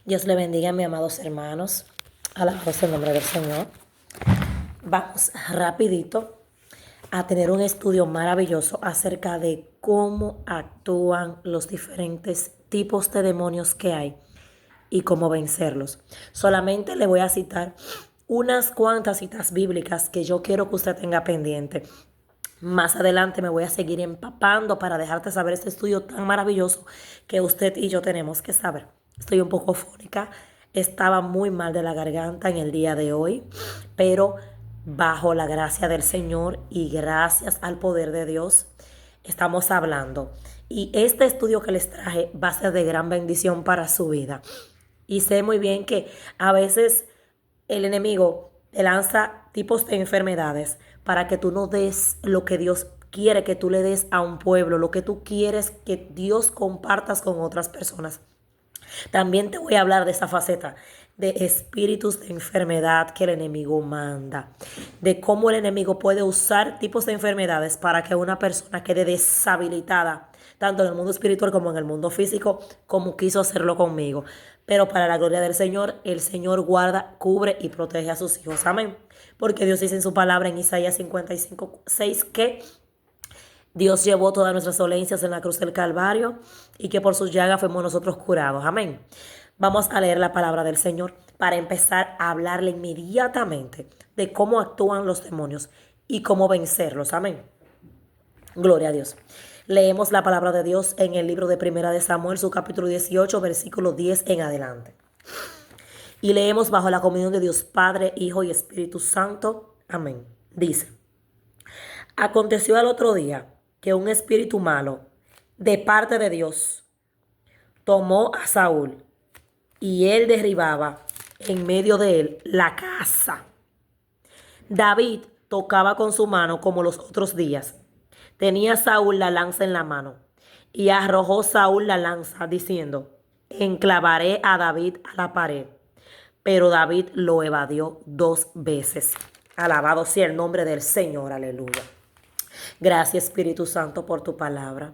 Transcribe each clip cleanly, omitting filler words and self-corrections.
Dios le bendiga, mis amados hermanos. Alabado sea el nombre del Señor. Vamos rapidito a tener un estudio maravilloso acerca de cómo actúan los diferentes tipos de demonios que hay y cómo vencerlos. Solamente le voy a citar unas cuantas citas bíblicas que yo quiero que usted tenga pendiente. Más adelante me voy a seguir empapando para dejarte saber este estudio tan maravilloso que usted y yo tenemos que saber. Estoy un poco fónica, estaba muy mal de la garganta en el día de hoy, pero bajo la gracia del Señor y gracias al poder de Dios estamos hablando. Y este estudio que les traje va a ser de gran bendición para su vida. Y sé muy bien que a veces el enemigo te lanza tipos de enfermedades para que tú no des lo que Dios quiere que tú le des a un pueblo, lo que tú quieres que Dios compartas con otras personas. También te voy a hablar de esa faceta de espíritus de enfermedad que el enemigo manda, de cómo el enemigo puede usar tipos de enfermedades para que una persona quede deshabilitada, tanto en el mundo espiritual como en el mundo físico, como quiso hacerlo conmigo. Pero para la gloria del Señor, el Señor guarda, cubre y protege a sus hijos. Amén. Porque Dios dice en su palabra en Isaías 55:6 que Dios llevó todas nuestras dolencias en la cruz del Calvario y que por sus llagas fuimos nosotros curados. Amén. Vamos a leer la palabra del Señor para empezar a hablarle inmediatamente de cómo actúan los demonios y cómo vencerlos. Amén. Gloria a Dios. Leemos la palabra de Dios en el libro de Primera de Samuel, su capítulo 18, versículo 10 en adelante. Y leemos bajo la comunión de Dios Padre, Hijo y Espíritu Santo. Amén. Dice: Aconteció al otro día que un espíritu malo de parte de Dios tomó a Saúl y él derribaba en medio de él la casa. David tocaba con su mano como los otros días. Tenía Saúl la lanza en la mano y arrojó Saúl la lanza diciendo: enclavaré a David a la pared. Pero David lo evadió 2 veces. Alabado sea el nombre del Señor, aleluya. Gracias, Espíritu Santo, por tu palabra.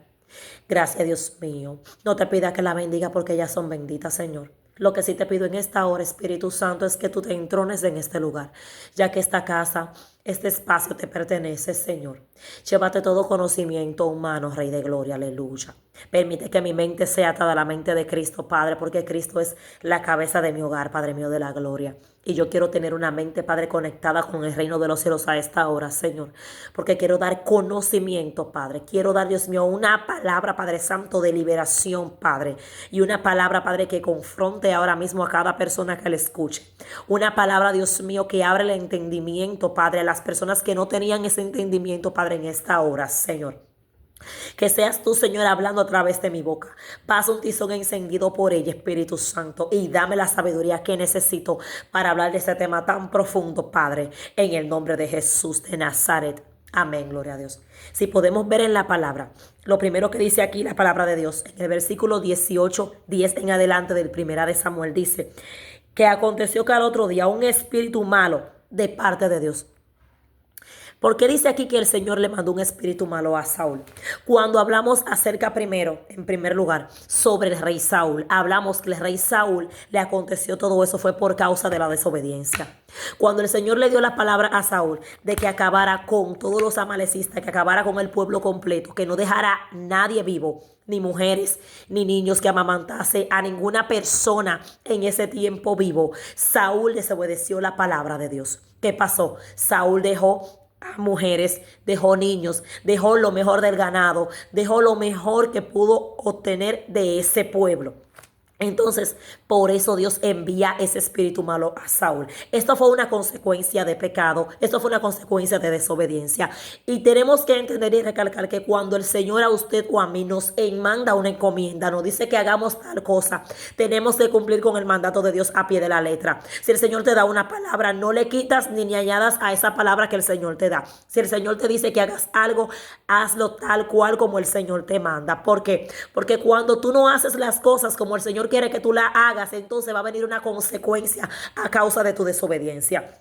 Gracias, Dios mío. No te pida que la bendiga porque ellas son benditas, Señor. Lo que sí te pido en esta hora, Espíritu Santo, es que tú te entrones en este lugar, ya que esta casa, este espacio te pertenece, Señor. Llévate todo conocimiento humano, Rey de Gloria, aleluya. Permite que mi mente sea atada a la mente de Cristo, Padre, porque Cristo es la cabeza de mi hogar, Padre mío de la gloria. Y yo quiero tener una mente, Padre, conectada con el reino de los cielos a esta hora, Señor. Porque quiero dar conocimiento, Padre. Quiero dar, Dios mío, una palabra, Padre Santo, de liberación, Padre. Y una palabra, Padre, que confronte ahora mismo a cada persona que le escuche. Una palabra, Dios mío, que abre el entendimiento, Padre, a las personas que no tenían ese entendimiento, Padre, en esta hora, Señor. Que seas tú, Señor, hablando a través de mi boca. Pasa un tizón encendido por ella, Espíritu Santo, y dame la sabiduría que necesito para hablar de este tema tan profundo, Padre, en el nombre de Jesús de Nazaret. Amén, gloria a Dios. Si podemos ver en la palabra, lo primero que dice aquí la palabra de Dios, en el versículo 18, 10 en adelante del Primera de Samuel, dice que aconteció que al otro día un espíritu malo de parte de Dios. ¿Por qué dice aquí que el Señor le mandó un espíritu malo a Saúl? Cuando hablamos acerca primero, en primer lugar, sobre el rey Saúl, hablamos que el rey Saúl le aconteció todo eso fue por causa de la desobediencia. Cuando el Señor le dio la palabra a Saúl de que acabara con todos los amalecistas, que acabara con el pueblo completo, que no dejara nadie vivo, ni mujeres, ni niños, que amamantase a ninguna persona en ese tiempo vivo, Saúl desobedeció la palabra de Dios. ¿Qué pasó? Saúl dejó a mujeres, dejó niños, dejó lo mejor del ganado, dejó lo mejor que pudo obtener de ese pueblo. Entonces, por eso Dios envía ese espíritu malo a Saúl. Esto fue una consecuencia de pecado. Esto fue una consecuencia de desobediencia. Y tenemos que entender y recalcar que cuando el Señor a usted o a mí nos manda una encomienda, nos dice que hagamos tal cosa, tenemos que cumplir con el mandato de Dios a pie de la letra. Si el Señor te da una palabra, no le quitas ni añadas a esa palabra que el Señor te da. Si el Señor te dice que hagas algo, hazlo tal cual como el Señor te manda. ¿Por qué? Porque cuando tú no haces las cosas como el Señor quiere que tú la hagas, entonces va a venir una consecuencia a causa de tu desobediencia.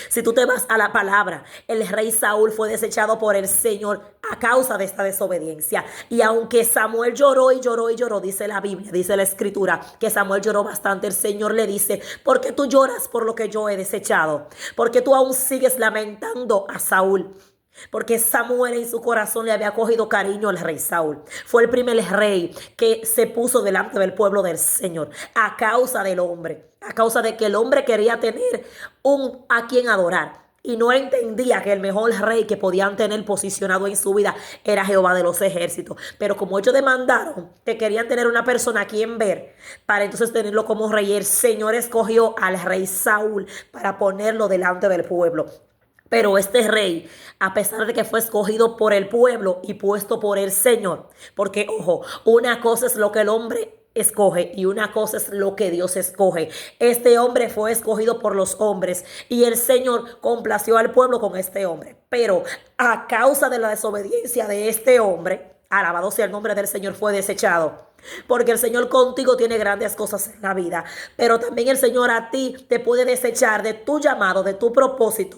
Si tú te vas a la palabra, el rey Saúl fue desechado por el Señor a causa de esta desobediencia. Y aunque Samuel lloró y lloró y lloró, dice la Biblia, dice la Escritura, que Samuel lloró bastante, el Señor le dice: ¿por qué tú lloras por lo que yo he desechado? ¿Por qué tú aún sigues lamentando a Saúl? Porque Samuel en su corazón le había cogido cariño al rey Saúl. Fue el primer rey que se puso delante del pueblo del Señor a causa del hombre, a causa de que el hombre quería tener a quien adorar. Y no entendía que el mejor rey que podían tener posicionado en su vida era Jehová de los ejércitos. Pero como ellos demandaron que querían tener una persona a quien ver, para entonces tenerlo como rey, el Señor escogió al rey Saúl para ponerlo delante del pueblo. Pero este rey, a pesar de que fue escogido por el pueblo y puesto por el Señor, porque ojo, una cosa es lo que el hombre escoge y una cosa es lo que Dios escoge. Este hombre fue escogido por los hombres y el Señor complació al pueblo con este hombre. Pero a causa de la desobediencia de este hombre, alabado sea el nombre del Señor, fue desechado. Porque el Señor contigo tiene grandes cosas en la vida, pero también el Señor a ti te puede desechar de tu llamado, de tu propósito.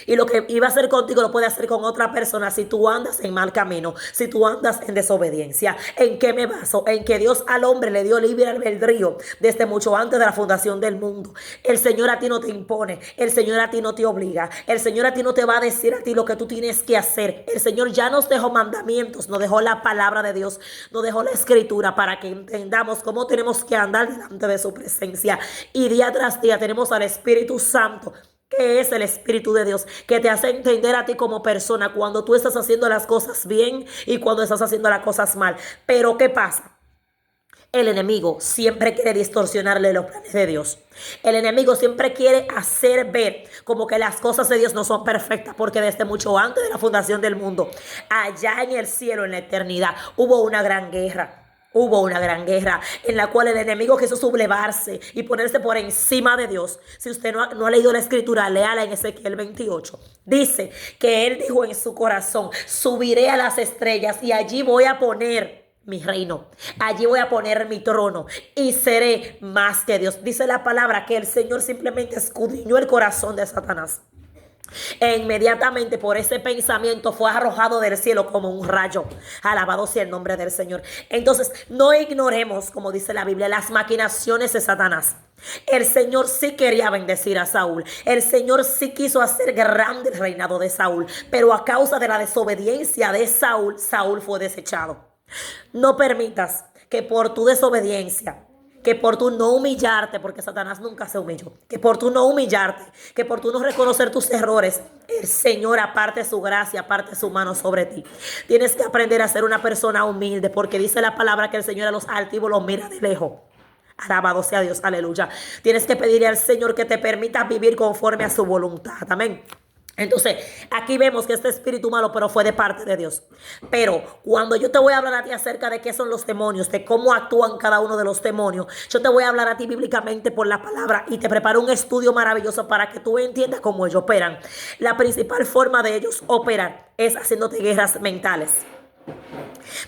Y lo que iba a hacer contigo lo puede hacer con otra persona si tú andas en mal camino, si tú andas en desobediencia. ¿En qué me baso? En que Dios al hombre le dio libre albedrío desde mucho antes de la fundación del mundo. El Señor a ti no te impone, el Señor a ti no te obliga, el Señor a ti no te va a decir a ti lo que tú tienes que hacer. El Señor ya nos dejó mandamientos, nos dejó la palabra de Dios, nos dejó la escritura para que entendamos cómo tenemos que andar delante de su presencia. Y día tras día tenemos al Espíritu Santo, que es el Espíritu de Dios, que te hace entender a ti como persona cuando tú estás haciendo las cosas bien y cuando estás haciendo las cosas mal. Pero ¿qué pasa? El enemigo siempre quiere distorsionarle los planes de Dios. El enemigo siempre quiere hacer ver como que las cosas de Dios no son perfectas, porque desde mucho antes de la fundación del mundo, allá en el cielo, en la eternidad, hubo una gran guerra. Hubo una gran guerra en la cual el enemigo quiso sublevarse y ponerse por encima de Dios. Si usted no ha leído la escritura, léala en Ezequiel 28. Dice que él dijo en su corazón: subiré a las estrellas y allí voy a poner mi reino. Allí voy a poner mi trono y seré más que Dios. Dice la palabra que el Señor simplemente escudriñó el corazón de Satanás. E inmediatamente por ese pensamiento fue arrojado del cielo como un rayo. Alabado sea el nombre del Señor. Entonces no ignoremos, como dice la Biblia, las maquinaciones de Satanás. El Señor sí quería bendecir a Saúl. El Señor sí quiso hacer grande el reinado de Saúl. Pero a causa de la desobediencia de Saúl, Saúl fue desechado. No permitas que por tu desobediencia, que por tu no humillarte, porque Satanás nunca se humilló, que por tu no humillarte, que por tu no reconocer tus errores, el Señor aparte su gracia, aparte su mano sobre ti. Tienes que aprender a ser una persona humilde, porque dice la palabra que el Señor a los altivos los mira de lejos. Alabado sea Dios, aleluya. Tienes que pedirle al Señor que te permita vivir conforme a su voluntad, amén. Entonces, aquí vemos que este espíritu malo, pero fue de parte de Dios. Pero cuando yo te voy a hablar a ti acerca de qué son los demonios, de cómo actúan cada uno de los demonios, yo te voy a hablar a ti bíblicamente por la palabra y te preparo un estudio maravilloso para que tú entiendas cómo ellos operan. La principal forma de ellos operar es haciéndote guerras mentales.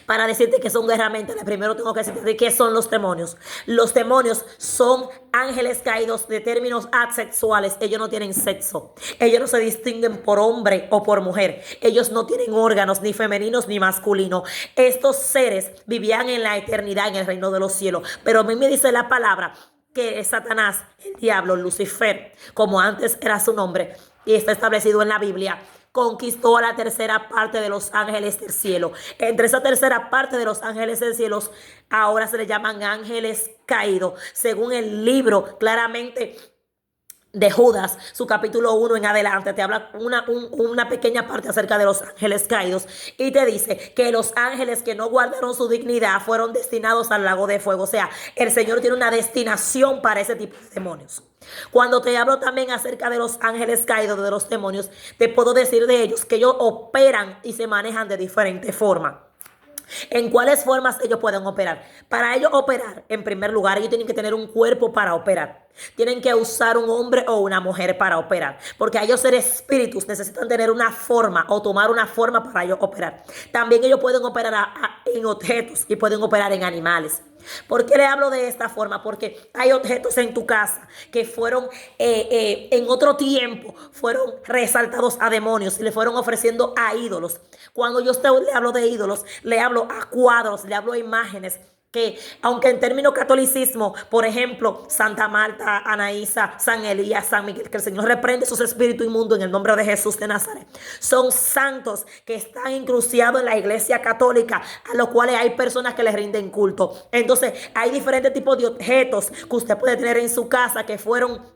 Para decirte que son guerras mentales, primero tengo que decirte qué son los demonios. Los demonios son ángeles caídos de términos asexuales. Ellos no tienen sexo. Ellos no se distinguen por hombre o por mujer. Ellos no tienen órganos ni femeninos ni masculinos. Estos seres vivían en la eternidad en el reino de los cielos. Pero a mí me dice la palabra que Satanás, el diablo, Lucifer, como antes era su nombre y está establecido en la Biblia, conquistó a la tercera parte de los ángeles del cielo. Entre esa tercera parte de los ángeles del cielo, ahora se le llaman ángeles caídos. Según el libro, claramente de Judas, su capítulo 1 en adelante, te habla una pequeña parte acerca de los ángeles caídos y te dice que los ángeles que no guardaron su dignidad fueron destinados al lago de fuego. O sea, el Señor tiene una destinación para ese tipo de demonios. Cuando te hablo también acerca de los ángeles caídos, de los demonios, te puedo decir de ellos que ellos operan y se manejan de diferente forma. ¿En cuáles formas ellos pueden operar? Para ellos operar, en primer lugar, ellos tienen que tener un cuerpo para operar. Tienen que usar un hombre o una mujer para operar. Porque a ellos ser espíritus necesitan tener una forma o tomar una forma para ellos operar. También ellos pueden operar en objetos y pueden operar en animales. ¿Por qué le hablo de esta forma? Porque hay objetos en tu casa que fueron en otro tiempo, fueron resaltados a demonios y le fueron ofreciendo a ídolos. Cuando yo le hablo de ídolos, le hablo a cuadros, le hablo a imágenes que, aunque en términos catolicismo, por ejemplo, Santa Marta, Anaísa, San Elías, San Miguel, que el Señor reprende esos espíritus inmundos en el nombre de Jesús de Nazaret, son santos que están incruciados en la iglesia católica, a los cuales hay personas que les rinden culto. Entonces, hay diferentes tipos de objetos que usted puede tener en su casa que fueron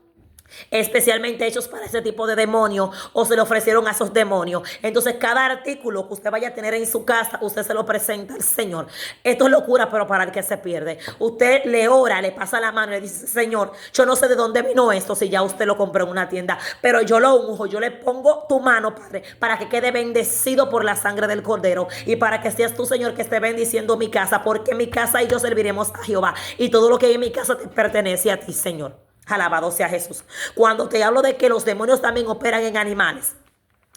especialmente hechos para ese tipo de demonios o se le ofrecieron a esos demonios. Entonces cada artículo que usted vaya a tener en su casa, usted se lo presenta al Señor. Esto es locura, pero para el que se pierde. Usted le ora, le pasa la mano y le dice: Señor, yo no sé de dónde vino esto, si ya usted lo compró en una tienda, pero yo lo unjo, yo le pongo tu mano, Padre, para que quede bendecido por la sangre del Cordero y para que seas tú, Señor, que esté bendiciendo mi casa, porque mi casa y yo serviremos a Jehová y todo lo que hay en mi casa te pertenece a ti, Señor. Alabado sea Jesús. Cuando te hablo de que los demonios también operan en animales,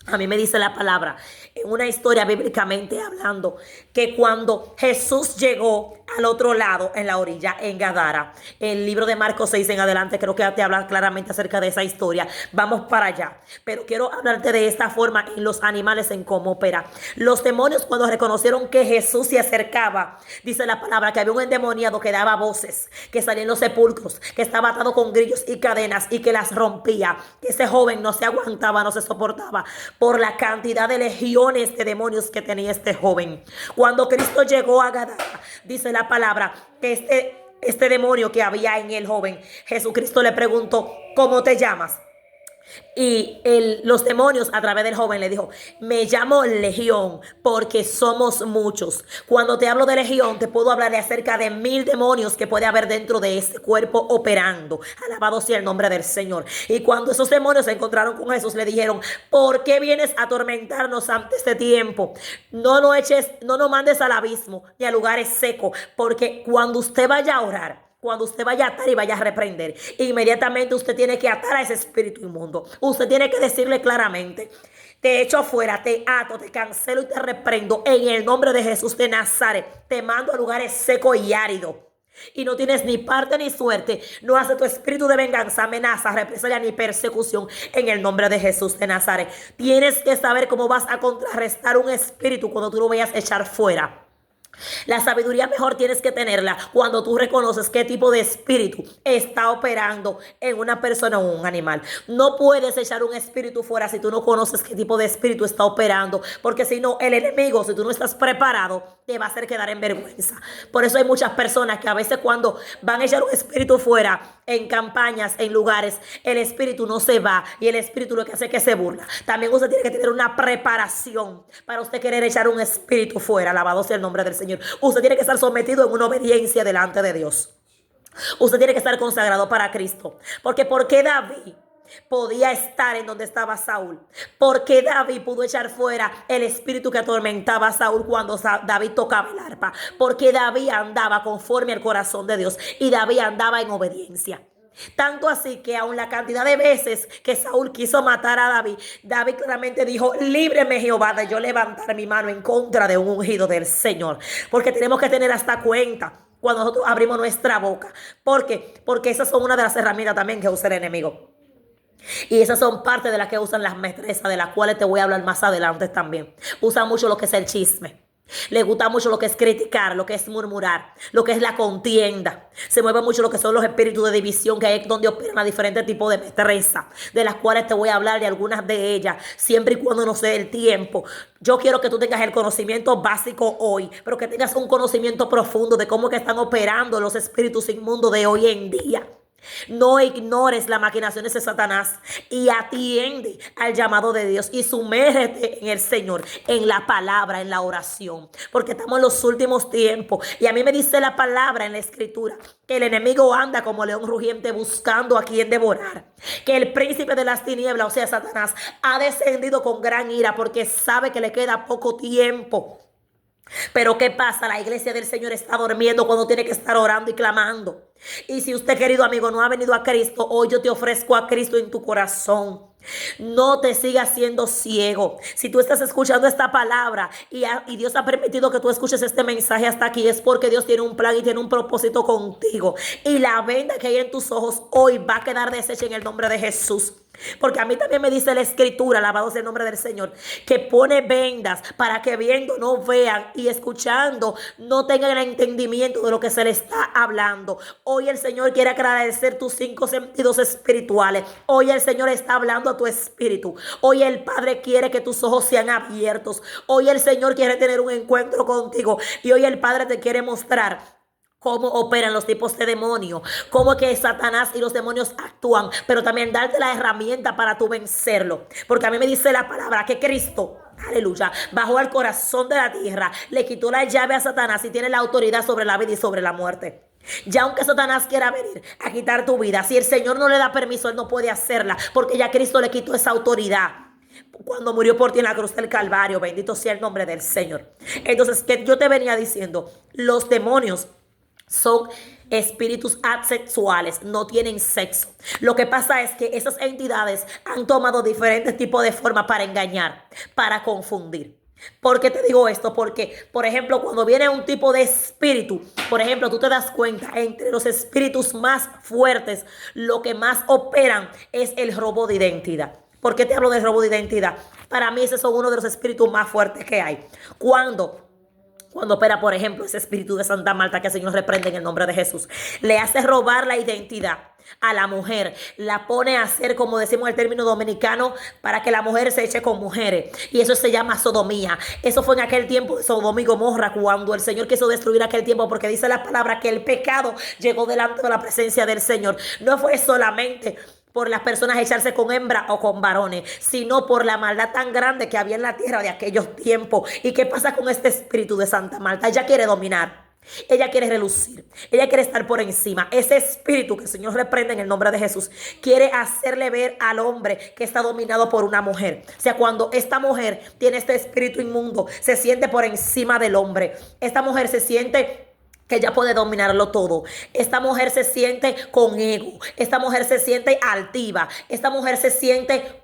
a mí me dice la palabra, en una historia bíblicamente hablando, que cuando Jesús llegó al otro lado, en la orilla, en Gadara, el libro de Marcos 6 en adelante, creo que te habla claramente acerca de esa historia. Vamos para allá. Pero quiero hablarte de esta forma en los animales, en cómo opera. Los demonios, cuando reconocieron que Jesús se acercaba, dice la palabra, que había un endemoniado que daba voces, que salía en los sepulcros, que estaba atado con grillos y cadenas y que las rompía. Que ese joven no se aguantaba, no se soportaba por la cantidad de legiones de demonios que tenía este joven. Cuando Cristo llegó a Gadara, dice la palabra que este demonio que había en el joven, Jesucristo le preguntó: ¿cómo te llamas? Y los demonios a través del joven le dijo: me llamo Legión porque somos muchos. Cuando te hablo de Legión, te puedo hablar de acerca de 1000 demonios que puede haber dentro de este cuerpo operando. Alabado sea el nombre del Señor. Y cuando esos demonios se encontraron con Jesús, le dijeron: ¿por qué vienes a atormentarnos antes de tiempo? No nos mandes al abismo ni a lugares secos, porque cuando usted vaya a orar, cuando usted vaya a atar y vaya a reprender, inmediatamente usted tiene que atar a ese espíritu inmundo. Usted tiene que decirle claramente: te echo afuera, te ato, te cancelo y te reprendo en el nombre de Jesús de Nazaret. Te mando a lugares secos y áridos. Y no tienes ni parte ni suerte. No hace tu espíritu de venganza, amenaza, represalia ni persecución en el nombre de Jesús de Nazaret. Tienes que saber cómo vas a contrarrestar un espíritu cuando tú lo vayas a echar fuera. La sabiduría mejor tienes que tenerla cuando tú reconoces qué tipo de espíritu está operando en una persona o un animal. No puedes echar un espíritu fuera si tú no conoces qué tipo de espíritu está operando, porque si no, el enemigo, si tú no estás preparado, te va a hacer quedar en vergüenza. Por eso hay muchas personas que a veces cuando van a echar un espíritu fuera en campañas, en lugares, el espíritu no se va y el espíritu lo que hace es que se burla. También usted tiene que tener una preparación para usted querer echar un espíritu fuera. Alabado sea el nombre del Señor. Usted tiene que estar sometido en una obediencia delante de Dios. Usted tiene que estar consagrado para Cristo. Porque ¿por qué David podía estar en donde estaba Saúl? Porque David pudo echar fuera el espíritu que atormentaba a Saúl cuando David tocaba el arpa. Porque David andaba conforme al corazón de Dios y David andaba en obediencia. Tanto así que aun la cantidad de veces que Saúl quiso matar a David, David claramente dijo: líbreme Jehová de yo levantar mi mano en contra de un ungido del Señor. Porque tenemos que tener hasta cuenta cuando nosotros abrimos nuestra boca. ¿Por qué? Porque esas son una de las herramientas también que usa el enemigo. Y esas son parte de las que usan las maestresas, de las cuales te voy a hablar más adelante también. Usan mucho lo que es el chisme. Le gusta mucho lo que es criticar, lo que es murmurar, lo que es la contienda. Se mueve mucho lo que son los espíritus de división, que hay donde operan a diferentes tipos de destrezas, de las cuales te voy a hablar de algunas de ellas, siempre y cuando no sea el tiempo. Yo quiero que tú tengas el conocimiento básico hoy, pero que tengas un conocimiento profundo de cómo que están operando los espíritus inmundos de hoy en día. No ignores las maquinaciones de Satanás y atiende al llamado de Dios y sumérgete en el Señor, en la palabra, en la oración, porque estamos en los últimos tiempos. Y a mí me dice la palabra en la escritura que el enemigo anda como león rugiente buscando a quien devorar, que el príncipe de las tinieblas, o sea Satanás, ha descendido con gran ira porque sabe que le queda poco tiempo. Pero ¿qué pasa? La iglesia del Señor está durmiendo cuando tiene que estar orando y clamando. Y si usted, querido amigo, no ha venido a Cristo, hoy yo te ofrezco a Cristo en tu corazón. No te sigas siendo ciego. Si tú estás escuchando esta palabra y Dios ha permitido que tú escuches este mensaje hasta aquí, es porque Dios tiene un plan y tiene un propósito contigo. Y la venda que hay en tus ojos hoy va a quedar deshecha en el nombre de Jesús. Porque a mí también me dice la escritura, alabado sea el nombre del Señor, que pone vendas para que viendo no vean y escuchando no tengan el entendimiento de lo que se le está hablando. Hoy el Señor quiere agradecer tus 5 sentidos espirituales. Hoy el Señor está hablando a tu espíritu. Hoy el Padre quiere que tus ojos sean abiertos. Hoy el Señor quiere tener un encuentro contigo. Y hoy el Padre te quiere mostrar cómo operan los tipos de demonios, cómo que Satanás y los demonios actúan, pero también darte la herramienta para tú vencerlo. Porque a mí me dice la palabra que Cristo, aleluya, bajó al corazón de la tierra, le quitó la llave a Satanás y tiene la autoridad sobre la vida y sobre la muerte. Ya aunque Satanás quiera venir a quitar tu vida, si el Señor no le da permiso, él no puede hacerla, porque ya Cristo le quitó esa autoridad cuando murió por ti en la cruz del Calvario. Bendito sea el nombre del Señor. Entonces, que yo te venía diciendo, los demonios son espíritus asexuales, no tienen sexo. Lo que pasa es que esas entidades han tomado diferentes tipos de formas para engañar, para confundir. ¿Por qué te digo esto? Porque, por ejemplo, cuando viene un tipo de espíritu, por ejemplo, tú te das cuenta, entre los espíritus más fuertes, lo que más operan es el robo de identidad. ¿Por qué te hablo del robo de identidad? Para mí ese es uno de los espíritus más fuertes que hay. Cuando opera, por ejemplo, ese espíritu de Santa Marta, que el Señor reprende en el nombre de Jesús, le hace robar la identidad a la mujer, la pone a hacer, como decimos el término dominicano, para que la mujer se eche con mujeres, y eso se llama sodomía. Eso fue en aquel tiempo de Sodoma y Gomorra, cuando el Señor quiso destruir aquel tiempo, porque dice la palabra que el pecado llegó delante de la presencia del Señor. No fue solamente por las personas echarse con hembras o con varones, sino por la maldad tan grande que había en la tierra de aquellos tiempos. ¿Y qué pasa con este espíritu de Santa Marta? Ella quiere dominar, ella quiere relucir, ella quiere estar por encima. Ese espíritu que el Señor reprende en el nombre de Jesús quiere hacerle ver al hombre que está dominado por una mujer. O sea, cuando esta mujer tiene este espíritu inmundo, se siente por encima del hombre. Esta mujer se siente que ella puede dominarlo todo. Esta mujer se siente con ego. Esta mujer se siente altiva. Esta mujer se siente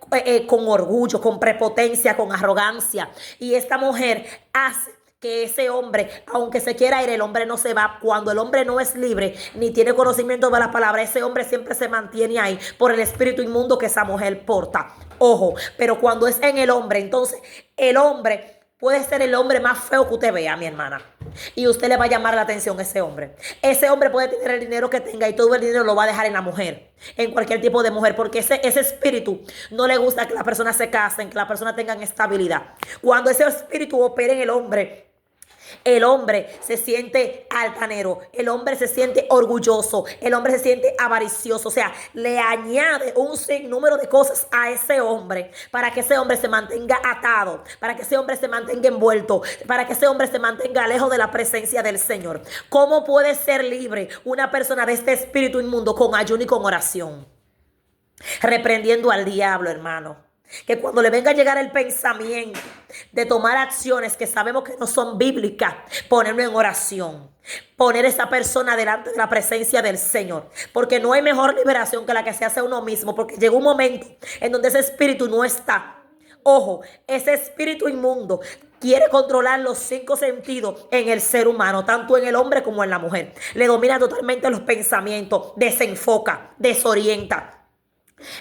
con orgullo, con prepotencia, con arrogancia. Y esta mujer hace que ese hombre, aunque se quiera ir, el hombre no se va. Cuando el hombre no es libre ni tiene conocimiento de la palabra, ese hombre siempre se mantiene ahí por el espíritu inmundo que esa mujer porta. Ojo, pero cuando es en el hombre, entonces el hombre puede ser el hombre más feo que usted vea, mi hermana, y usted le va a llamar la atención a ese hombre. Ese hombre puede tener el dinero que tenga y todo el dinero lo va a dejar en la mujer, en cualquier tipo de mujer, porque ese espíritu no le gusta que las personas se casen, que las personas tengan estabilidad. Cuando ese espíritu opera en el hombre se siente altanero, el hombre se siente orgulloso, el hombre se siente avaricioso. O sea, le añade un sinnúmero de cosas a ese hombre para que ese hombre se mantenga atado, para que ese hombre se mantenga envuelto, para que ese hombre se mantenga lejos de la presencia del Señor. ¿Cómo puede ser libre una persona de este espíritu inmundo? Con ayuno y con oración, reprendiendo al diablo, hermano. Que cuando le venga a llegar el pensamiento de tomar acciones que sabemos que no son bíblicas, ponerlo en oración, poner a esa persona delante de la presencia del Señor, porque no hay mejor liberación que la que se hace a uno mismo, porque llega un momento en donde ese espíritu no está. Ojo, ese espíritu inmundo quiere controlar los 5 sentidos en el ser humano, tanto en el hombre como en la mujer. Le domina totalmente los pensamientos, desenfoca, desorienta.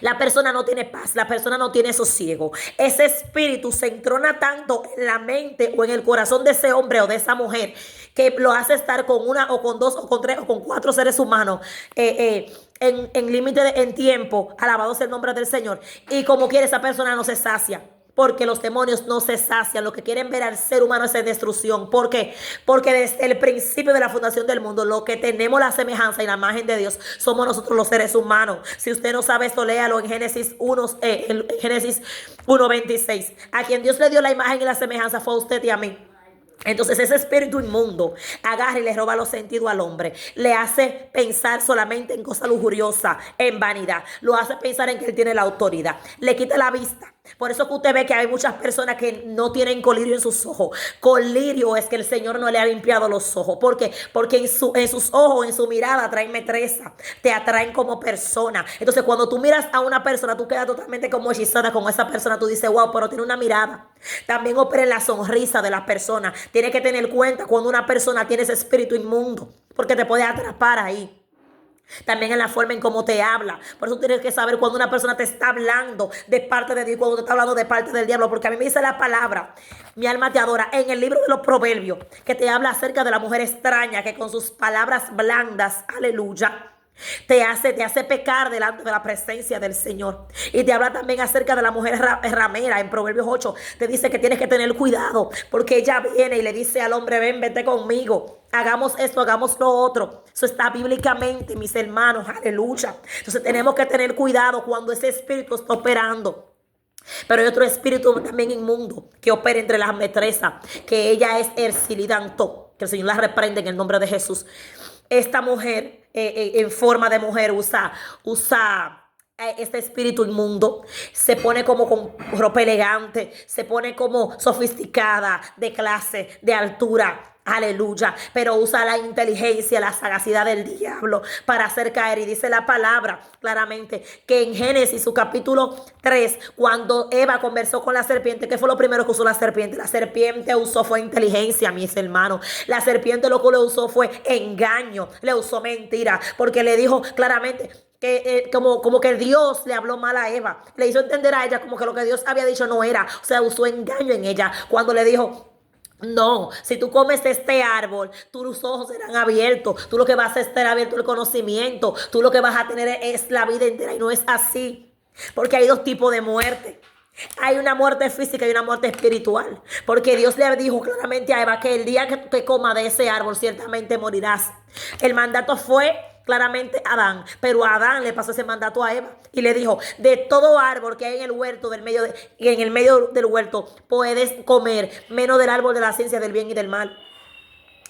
La persona no tiene paz, la persona no tiene sosiego. Ese espíritu se entrona tanto en la mente o en el corazón de ese hombre o de esa mujer que lo hace estar con una o con 2 o con 3 o con 4 seres humanos en límite en tiempo. Alabado sea el nombre del Señor. Y como quiere, esa persona no se sacia. Porque los demonios no se sacian. Lo que quieren ver al ser humano es en destrucción. ¿Por qué? Porque desde el principio de la fundación del mundo, lo que tenemos la semejanza y la imagen de Dios somos nosotros los seres humanos. Si usted no sabe esto, léalo en Génesis 1:26. A quien Dios le dio la imagen y la semejanza fue a usted y a mí. Entonces ese espíritu inmundo agarra y le roba los sentidos al hombre. Le hace pensar solamente en cosas lujuriosas, en vanidad. Lo hace pensar en que él tiene la autoridad. Le quita la vista. Por eso que usted ve que hay muchas personas que no tienen colirio en sus ojos. Colirio es que el Señor no le ha limpiado los ojos. ¿Por qué? Porque en sus ojos, en su mirada, traen metresa. Te atraen como persona. Entonces, cuando tú miras a una persona, tú quedas totalmente como hechizada con esa persona. Tú dices, wow, pero tiene una mirada. También opera en la sonrisa de las personas. Tienes que tener cuenta cuando una persona tiene ese espíritu inmundo, porque te puede atrapar ahí. También en la forma en cómo te habla. Por eso tienes que saber cuando una persona te está hablando de parte de Dios, cuando te está hablando de parte del diablo. Porque a mí me dice la palabra, mi alma te adora, en el libro de los Proverbios, que te habla acerca de la mujer extraña que con sus palabras blandas, aleluya, te hace pecar delante de la presencia del Señor. Y te habla también acerca de la mujer ramera. En Proverbios 8 te dice que tienes que tener cuidado, porque ella viene y le dice al hombre, ven, vete conmigo, hagamos esto, hagamos lo otro. Eso está bíblicamente, mis hermanos, aleluya. Entonces tenemos que tener cuidado cuando ese espíritu está operando. Pero hay otro espíritu también inmundo que opera entre las metresas, que ella es Ercilidanto, que el Señor la reprende en el nombre de Jesús. Esta mujer en forma de mujer usa este espíritu inmundo, se pone como con ropa elegante, se pone como sofisticada, de clase, de altura. Aleluya, pero usa la inteligencia, la sagacidad del diablo para hacer caer. Y dice la palabra claramente que en Génesis, su capítulo 3, cuando Eva conversó con la serpiente, ¿qué fue lo primero que usó la serpiente? La serpiente fue inteligencia, mis hermanos. La serpiente lo que le usó fue engaño, le usó mentira, porque le dijo claramente que como que Dios le habló mal a Eva, le hizo entender a ella como que lo que Dios había dicho no era, o sea, usó engaño en ella cuando le dijo, no, si tú comes este árbol, tus ojos serán abiertos, tú lo que vas a estar abierto el conocimiento, tú lo que vas a tener es la vida entera, y no es así, porque hay dos tipos de muerte. Hay una muerte física y una muerte espiritual, porque Dios le dijo claramente a Eva que el día que te comas de ese árbol ciertamente morirás. El mandato fue claramente a Adán, pero a Adán le pasó ese mandato a Eva y le dijo, de todo árbol que hay en el huerto en el medio del huerto puedes comer, menos del árbol de la ciencia del bien y del mal.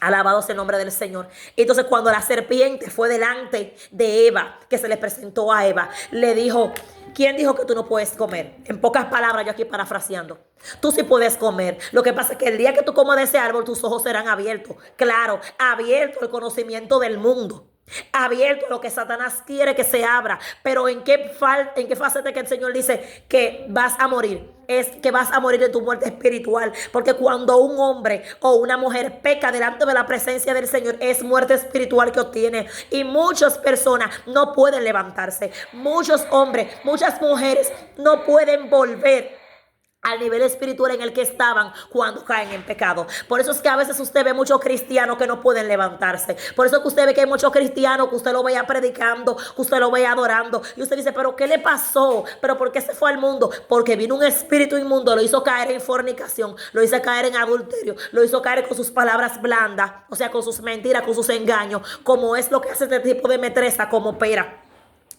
Alabado sea el nombre del Señor. Entonces cuando la serpiente fue delante de Eva, que se le presentó a Eva, le dijo, ¿quién dijo que tú no puedes comer? En pocas palabras, yo aquí parafraseando, tú sí puedes comer. Lo que pasa es que el día que tú comas de ese árbol, tus ojos serán abiertos. Claro, abierto el conocimiento del mundo, abierto a lo que Satanás quiere que se abra. Pero en qué faceta que el Señor dice que vas a morir, es que vas a morir de tu muerte espiritual. Porque cuando un hombre o una mujer peca delante de la presencia del Señor, es muerte espiritual que obtiene. Y muchas personas no pueden levantarse, muchos hombres, muchas mujeres no pueden volver al nivel espiritual en el que estaban cuando caen en pecado. Por eso es que a veces usted ve muchos cristianos que no pueden levantarse. Por eso que usted ve que hay muchos cristianos que usted lo vea predicando, que usted lo vea adorando, y usted dice, pero ¿qué le pasó? ¿Pero por qué se fue al mundo? Porque vino un espíritu inmundo, lo hizo caer en fornicación, lo hizo caer en adulterio, lo hizo caer con sus palabras blandas, o sea, con sus mentiras, con sus engaños, como es lo que hace este tipo de metresa, como opera.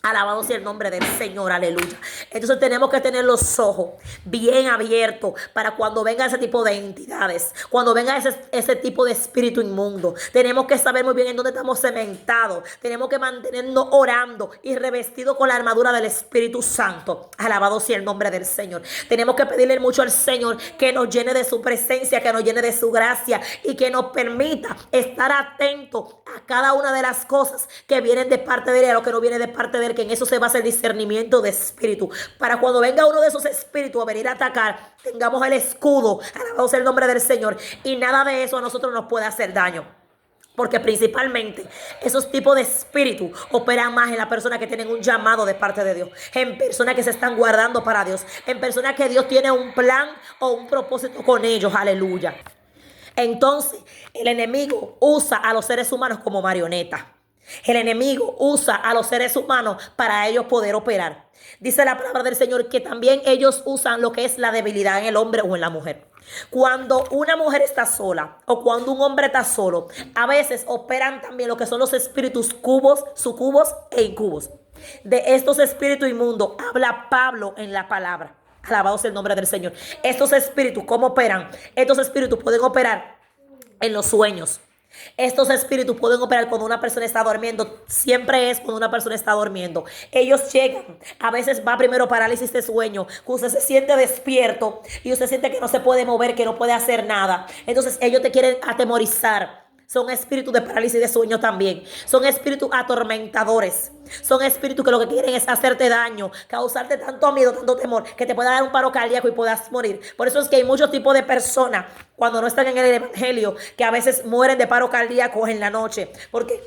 Alabado sea el nombre del Señor, aleluya. Entonces tenemos que tener los ojos bien abiertos para cuando venga ese tipo de entidades, cuando venga ese tipo de espíritu inmundo. Tenemos que saber muy bien en dónde estamos cementados. Tenemos que mantenernos orando y revestidos con la armadura del Espíritu Santo. Alabado sea el nombre del Señor. Tenemos que pedirle mucho al Señor que nos llene de su presencia, que nos llene de su gracia y que nos permita estar atentos a cada una de las cosas que vienen de parte de Él, a lo que no viene de parte de Él, que en eso se basa el discernimiento de espíritu, para cuando venga uno de esos espíritus a venir a atacar, tengamos el escudo, alabado sea el nombre del Señor, y nada de eso a nosotros nos puede hacer daño. Porque principalmente esos tipos de espíritus operan más en las personas que tienen un llamado de parte de Dios, en personas que se están guardando para Dios, en personas que Dios tiene un plan o un propósito con ellos, aleluya. Entonces el enemigo usa a los seres humanos como marionetas. El enemigo usa a los seres humanos para ellos poder operar. Dice la palabra del Señor que también ellos usan lo que es la debilidad en el hombre o en la mujer. Cuando una mujer está sola o cuando un hombre está solo, a veces operan también lo que son los espíritus cubos, sucubos e incubos. De estos espíritus inmundos habla Pablo en la palabra. Alabado sea el nombre del Señor. Estos espíritus, ¿cómo operan? Estos espíritus pueden operar en los sueños. Estos espíritus pueden operar cuando una persona está durmiendo. Siempre es cuando una persona está durmiendo. Ellos llegan. A veces va primero parálisis de sueño. Que usted se siente despierto y usted siente que no se puede mover, que no puede hacer nada. Entonces ellos te quieren atemorizar. Son espíritus de parálisis de sueño también. Son espíritus atormentadores. Son espíritus que lo que quieren es hacerte daño, causarte tanto miedo, tanto temor, que te pueda dar un paro cardíaco y puedas morir. Por eso es que hay muchos tipos de personas, cuando no están en el evangelio, que a veces mueren de paro cardíaco en la noche. Porque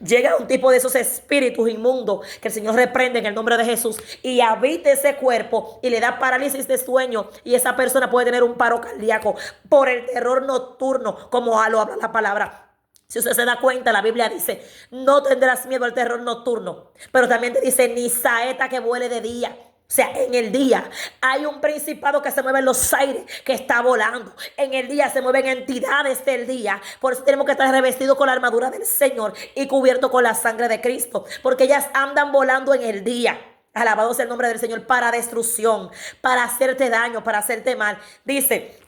llega un tipo de esos espíritus inmundos que el Señor reprende en el nombre de Jesús y habita ese cuerpo y le da parálisis de sueño, y esa persona puede tener un paro cardíaco por el terror nocturno, como lo habla la palabra. Si usted se da cuenta, la Biblia dice, no tendrás miedo al terror nocturno, pero también te dice, ni saeta que vuele de día. O sea, en el día hay un principado que se mueve en los aires, que está volando. En el día se mueven entidades del día. Por eso tenemos que estar revestidos con la armadura del Señor y cubiertos con la sangre de Cristo, porque ellas andan volando en el día. Alabado sea el nombre del Señor, para destrucción, para hacerte daño, para hacerte mal. Dice,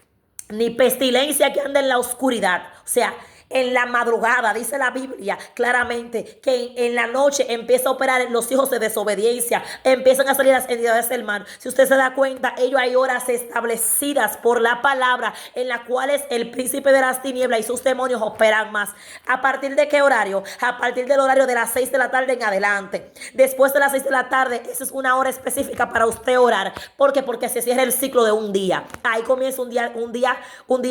ni pestilencia que anda en la oscuridad. O sea, en la madrugada, dice la Biblia claramente que en la noche empieza a operar los hijos de desobediencia, empiezan a salir las entidades del mal. Si usted se da cuenta, ellos hay horas establecidas por la palabra en las cuales el príncipe de las tinieblas y sus demonios operan más. ¿A partir de qué horario? A partir del horario de las 6 de la tarde en adelante. Después de las 6 de la tarde, esa es una hora específica para usted orar. ¿Por qué? Porque se cierra el ciclo de un día. Ahí comienza un día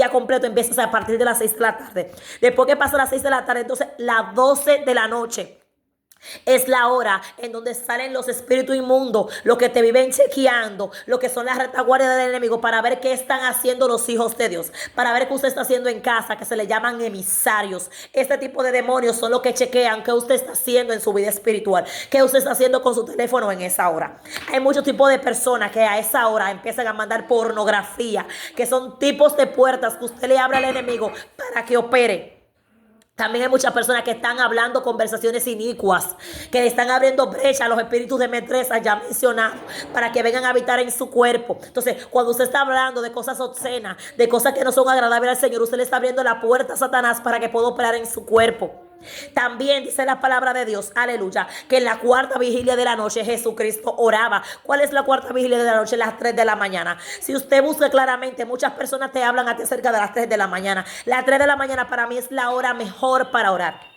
completo, empieza a partir de las 6 de la tarde. Después que pasa las 6 de la tarde, entonces las 12 de la noche es la hora en donde salen los espíritus inmundos, los que te viven chequeando, lo que son las retaguardias del enemigo, para ver qué están haciendo los hijos de Dios, para ver qué usted está haciendo en casa, que se le llaman emisarios. Este tipo de demonios son los que chequean qué usted está haciendo en su vida espiritual, qué usted está haciendo con su teléfono en esa hora. Hay muchos tipos de personas que a esa hora empiezan a mandar pornografía, que son tipos de puertas que usted le abre al enemigo para que opere. También hay muchas personas que están hablando conversaciones inicuas, que le están abriendo brecha a los espíritus de metresa ya mencionados, para que vengan a habitar en su cuerpo. Entonces, cuando usted está hablando de cosas obscenas, de cosas que no son agradables al Señor, usted le está abriendo la puerta a Satanás para que pueda operar en su cuerpo. También dice la palabra de Dios, aleluya, que en la cuarta vigilia de la noche Jesucristo oraba. ¿Cuál es la cuarta vigilia de la noche? Las 3 de la mañana. Si usted busca claramente, muchas personas te hablan a ti acerca de las 3 de la mañana. Las 3 de la mañana para mí es la hora mejor para orar.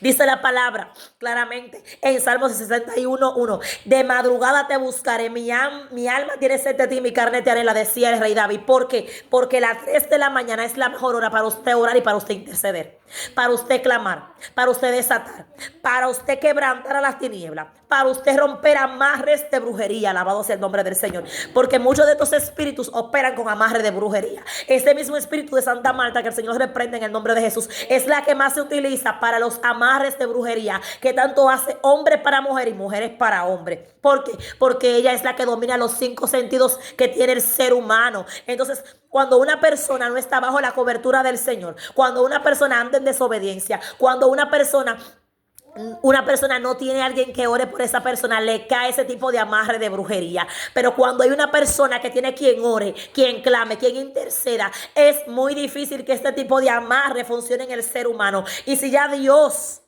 Dice la palabra claramente en Salmos 61:1, de madrugada te buscaré, mi alma tiene sed de ti, mi carne te anhela, decía el rey David. ¿Por qué? Porque las 3 de la mañana es la mejor hora para usted orar y para usted interceder, para usted clamar, para usted desatar, para usted quebrantar a las tinieblas, para usted romper amarres de brujería. Alabado sea el nombre del Señor, porque muchos de estos espíritus operan con amarres de brujería. Este mismo espíritu de Santa Marta, que el Señor reprende en el nombre de Jesús, es la que más se utiliza para los amarres de brujería, que tanto hace hombre para mujer y mujeres para hombre. ¿Por qué? Porque ella es la que domina los 5 sentidos que tiene el ser humano. Entonces, cuando una persona no está bajo la cobertura del Señor, cuando una persona anda en desobediencia, cuando una persona no tiene a alguien que ore por esa persona, le cae ese tipo de amarre de brujería. Pero cuando hay una persona que tiene quien ore, quien clame, quien interceda, es muy difícil que este tipo de amarre funcione en el ser humano. Y si ya Dios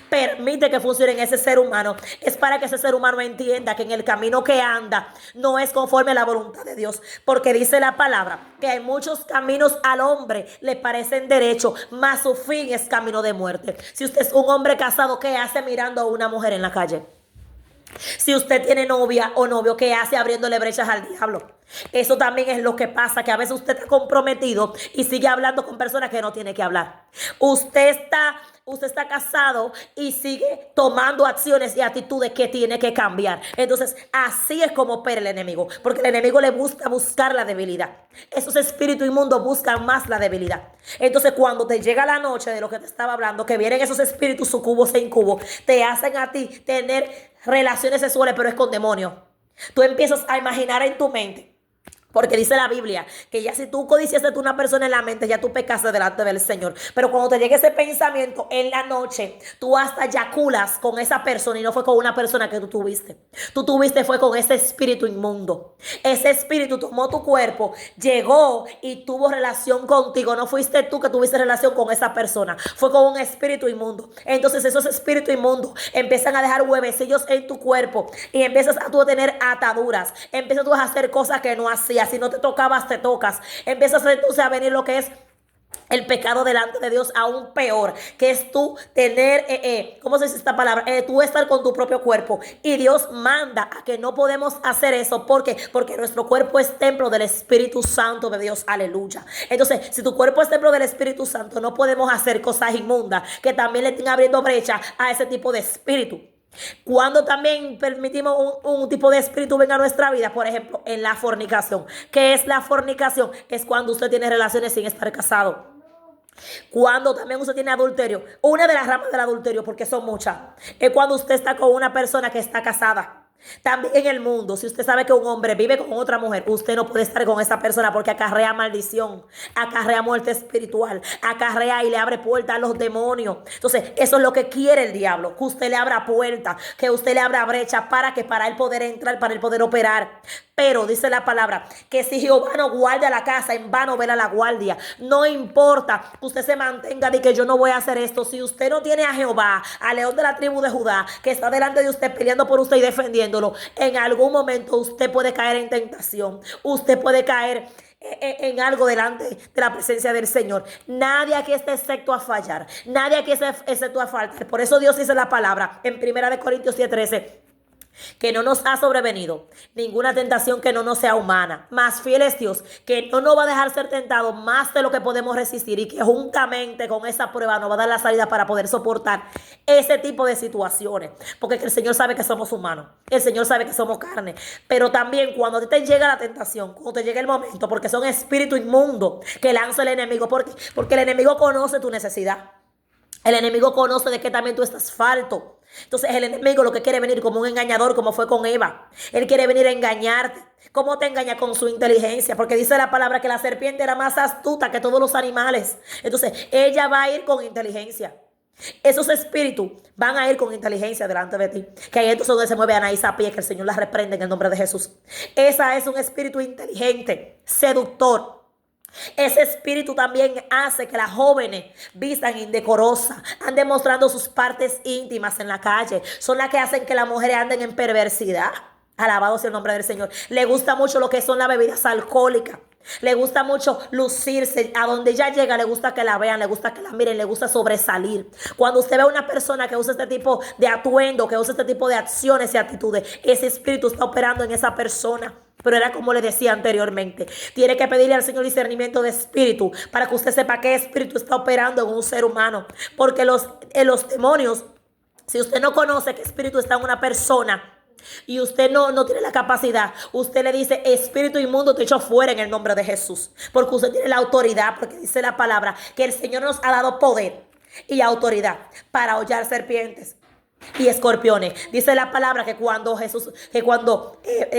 permite que funcione en ese ser humano, es para que ese ser humano entienda que en el camino que anda no es conforme a la voluntad de Dios, porque dice la palabra que hay muchos caminos al hombre le parecen derechos, mas su fin es camino de muerte. Si usted es un hombre casado, ¿qué hace mirando a una mujer en la calle? Si usted tiene novia o novio, ¿qué hace abriéndole brechas al diablo? Eso también es lo que pasa, que a veces usted está comprometido y sigue hablando con personas que no tiene que hablar. Usted está casado y sigue tomando acciones y actitudes que tiene que cambiar. Entonces, así es como opera el enemigo, porque el enemigo le gusta buscar la debilidad. Esos espíritus inmundos buscan más la debilidad. Entonces, cuando te llega la noche de lo que te estaba hablando, que vienen esos espíritus sucubos e incubos, te hacen a ti tener relaciones sexuales, pero es con demonios. Tú empiezas a imaginar en tu mente Porque dice la Biblia que ya si tú codiciaste a una persona en la mente, ya tú pecaste delante del Señor. Pero cuando te llegue ese pensamiento en la noche, tú hasta yaculas con esa persona y no fue con una persona que tú tuviste. Tú tuviste fue con ese espíritu inmundo. Ese espíritu tomó tu cuerpo, llegó y tuvo relación contigo. No fuiste tú que tuviste relación con esa persona. Fue con un espíritu inmundo. Entonces esos espíritus inmundos empiezan a dejar huevecillos en tu cuerpo y empiezas a tú a tener ataduras. Empiezas tú a hacer cosas que no hacías. Si no te tocabas, te tocas. Empiezas entonces a venir lo que es el pecado delante de Dios aún peor, que es tú tener, ¿cómo se dice esta palabra? Tú estar con tu propio cuerpo. Y Dios manda a que no podemos hacer eso. ¿Por qué? Porque nuestro cuerpo es templo del Espíritu Santo de Dios. Aleluya. Entonces, si tu cuerpo es templo del Espíritu Santo, no podemos hacer cosas inmundas que también le estén abriendo brecha a ese tipo de espíritu. Cuando también permitimos un tipo de espíritu venga a nuestra vida, por ejemplo, en la fornicación. ¿Qué es la fornicación? Es cuando usted tiene relaciones sin estar casado. Cuando también usted tiene adulterio. Una de las ramas del adulterio, porque son muchas, es cuando usted está con una persona que está casada. También en el mundo, si usted sabe que un hombre vive con otra mujer, usted no puede estar con esa persona porque acarrea maldición, acarrea muerte espiritual, acarrea y le abre puerta a los demonios. Entonces, eso es lo que quiere el diablo, que usted le abra puerta, que usted le abra brecha para él poder entrar, para él poder operar. Pero dice la palabra que si Jehová no guarda la casa, en vano vela la guardia. No importa que usted se mantenga de que yo no voy a hacer esto. Si usted no tiene a Jehová, al león de la tribu de Judá, que está delante de usted peleando por usted y defendiéndolo, en algún momento usted puede caer en tentación. Usted puede caer en algo delante de la presencia del Señor. Nadie aquí está excepto a fallar. Nadie aquí está excepto a faltar. Por eso Dios dice la palabra en 1 Corintios 7:13. Que no nos ha sobrevenido ninguna tentación que no nos sea humana. Más fiel es Dios, que no nos va a dejar ser tentados más de lo que podemos resistir y que juntamente con esa prueba nos va a dar la salida para poder soportar ese tipo de situaciones. Porque el Señor sabe que somos humanos, el Señor sabe que somos carne. Pero también cuando te llega la tentación, cuando te llega el momento, porque son espíritus inmundos que lanza el enemigo, porque el enemigo conoce tu necesidad. El enemigo conoce de que también tú estás falto. Entonces el enemigo lo que quiere venir como un engañador, como fue con Eva. Él quiere venir a engañarte. ¿Cómo te engaña? Con su inteligencia. Porque dice la palabra que la serpiente era más astuta que todos los animales. Entonces ella va a ir con inteligencia. Esos espíritus van a ir con inteligencia delante de ti. Que ahí entonces donde se mueve Anaís a pie, que el Señor la reprende en el nombre de Jesús. Esa es un espíritu inteligente, seductor. Ese espíritu también hace que las jóvenes vistan indecorosas, anden mostrando sus partes íntimas en la calle. Son las que hacen que las mujeres anden en perversidad. Alabado sea el nombre del Señor. Le gusta mucho lo que son las bebidas alcohólicas. Le gusta mucho lucirse. A donde ella llega le gusta que la vean, le gusta que la miren, le gusta sobresalir. Cuando usted ve a una persona que usa este tipo de atuendo, que usa este tipo de acciones y actitudes, ese espíritu está operando en esa persona. Pero era como le decía anteriormente, tiene que pedirle al Señor discernimiento de espíritu para que usted sepa qué espíritu está operando en un ser humano. Porque los demonios, si usted no conoce qué espíritu está en una persona y usted no tiene la capacidad, usted le dice: espíritu inmundo, te echo fuera en el nombre de Jesús. Porque usted tiene la autoridad, porque dice la palabra que el Señor nos ha dado poder y autoridad para hollar serpientes y escorpiones. Dice la palabra que cuando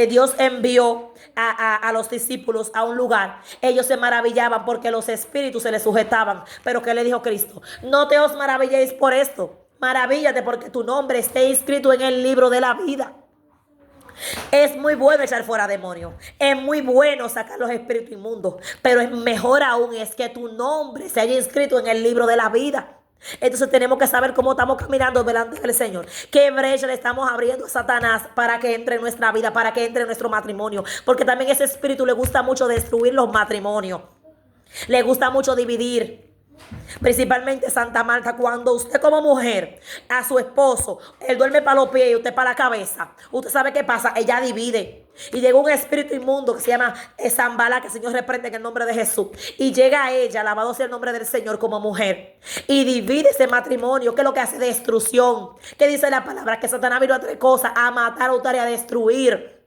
Dios envió a los discípulos a un lugar, ellos se maravillaban porque los espíritus se les sujetaban. Pero ¿qué le dijo Cristo? No te os maravilléis por esto, maravíllate porque tu nombre esté inscrito en el libro de la vida. Es muy bueno echar fuera demonios, es muy bueno sacar los espíritus inmundos, pero es mejor aún es que tu nombre se haya inscrito en el libro de la vida. Entonces tenemos que saber cómo estamos caminando delante del Señor. Qué brecha le estamos abriendo a Satanás para que entre en nuestra vida, para que entre en nuestro matrimonio. Porque también ese espíritu le gusta mucho destruir los matrimonios. Le gusta mucho dividir. Principalmente Santa Marta, cuando usted como mujer a su esposo, él duerme para los pies y usted para la cabeza, usted sabe qué pasa, ella divide. Y llega un espíritu inmundo que se llama Zambala, que el Señor reprende en el nombre de Jesús. Y llega a ella, alabado sea el nombre del Señor, como mujer. Y divide ese matrimonio, que es lo que hace destrucción. Que dice la palabra que Satanás vino a tres cosas: a matar, a hurtar y a destruir.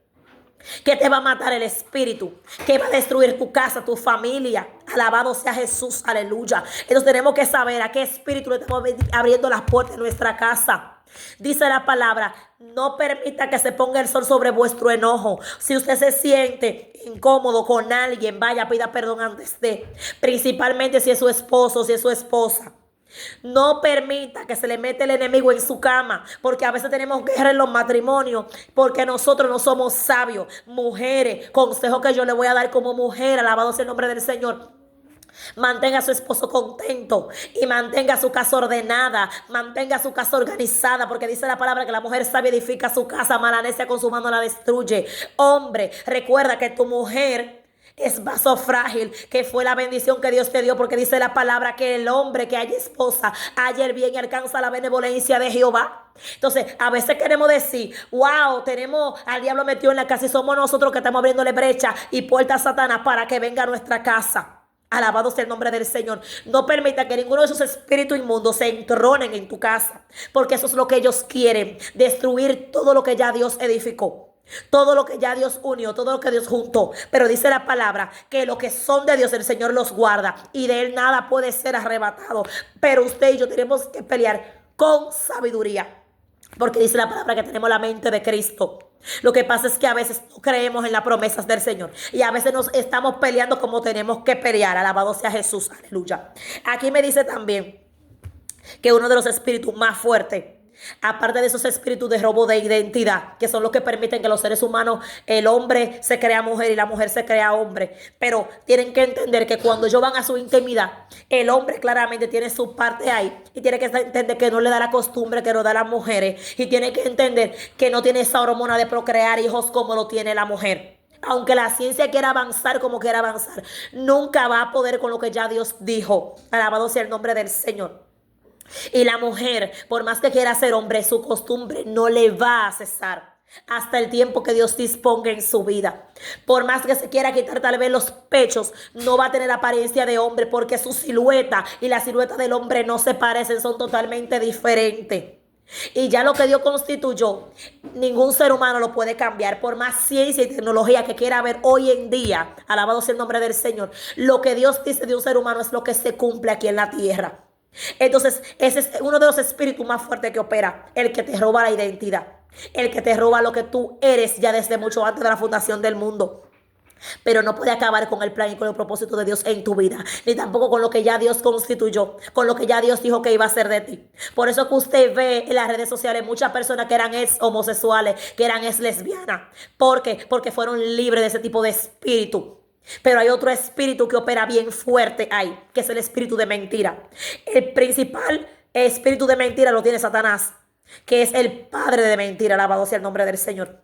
Que te va a matar el espíritu, que va a destruir tu casa, tu familia. Alabado sea Jesús, aleluya. Entonces tenemos que saber a qué espíritu le estamos abriendo las puertas de nuestra casa. Dice la palabra, no permita que se ponga el sol sobre vuestro enojo. Si usted se siente incómodo con alguien, vaya, pida perdón antes de, principalmente si es su esposo, si es su esposa. No permita que se le mete el enemigo en su cama, porque a veces tenemos guerra en los matrimonios, porque nosotros no somos sabios. Mujeres, consejo que yo le voy a dar como mujer, alabado sea el nombre del Señor. Mantenga a su esposo contento y mantenga su casa ordenada, mantenga su casa organizada, porque dice la palabra que la mujer sabia edifica su casa, mala necia con su mano la destruye. Hombre, recuerda que tu mujer es vaso frágil, que fue la bendición que Dios te dio, porque dice la palabra que el hombre que haya esposa haya el bien y alcanza la benevolencia de Jehová. Entonces, a veces queremos decir, wow, tenemos al diablo metido en la casa y somos nosotros que estamos abriéndole brecha y puerta a Satanás para que venga a nuestra casa. Alabado sea el nombre del Señor. No permita que ninguno de esos espíritus inmundos se entronen en tu casa, porque eso es lo que ellos quieren, destruir todo lo que ya Dios edificó, todo lo que ya Dios unió, todo lo que Dios juntó. Pero dice la palabra que lo que son de Dios el Señor los guarda y de Él nada puede ser arrebatado. Pero usted y yo tenemos que pelear con sabiduría, porque dice la palabra que tenemos la mente de Cristo. Lo que pasa es que a veces no creemos en las promesas del Señor y a veces nos estamos peleando como tenemos que pelear. Alabado sea Jesús, aleluya. Aquí me dice también que uno de los espíritus más fuertes, aparte de esos espíritus de robo de identidad, que son los que permiten que los seres humanos, el hombre se crea mujer y la mujer se crea hombre, pero tienen que entender que cuando ellos van a su intimidad, el hombre claramente tiene su parte ahí y tiene que entender que no le da la costumbre que nos da las mujeres y tiene que entender que no tiene esa hormona de procrear hijos como lo tiene la mujer. Aunque la ciencia quiera avanzar como quiera avanzar, nunca va a poder con lo que ya Dios dijo. Alabado sea el nombre del Señor. Y la mujer, por más que quiera ser hombre, su costumbre no le va a cesar hasta el tiempo que Dios disponga en su vida. Por más que se quiera quitar tal vez los pechos, no va a tener apariencia de hombre, porque su silueta y la silueta del hombre no se parecen, son totalmente diferentes. Y ya lo que Dios constituyó, ningún ser humano lo puede cambiar. Por más ciencia y tecnología que quiera haber hoy en día, alabado sea el nombre del Señor, lo que Dios dice de un ser humano es lo que se cumple aquí en la tierra. Entonces, ese es uno de los espíritus más fuertes que opera, el que te roba la identidad, el que te roba lo que tú eres ya desde mucho antes de la fundación del mundo. Pero no puede acabar con el plan y con el propósito de Dios en tu vida, ni tampoco con lo que ya Dios constituyó, con lo que ya Dios dijo que iba a hacer de ti. Por eso que usted ve en las redes sociales muchas personas que eran ex homosexuales, que eran ex lesbianas. ¿Por qué? Porque fueron libres de ese tipo de espíritu. Pero hay otro espíritu que opera bien fuerte ahí, que es el espíritu de mentira. El principal espíritu de mentira lo tiene Satanás, que es el padre de mentira, alabado sea el nombre del Señor.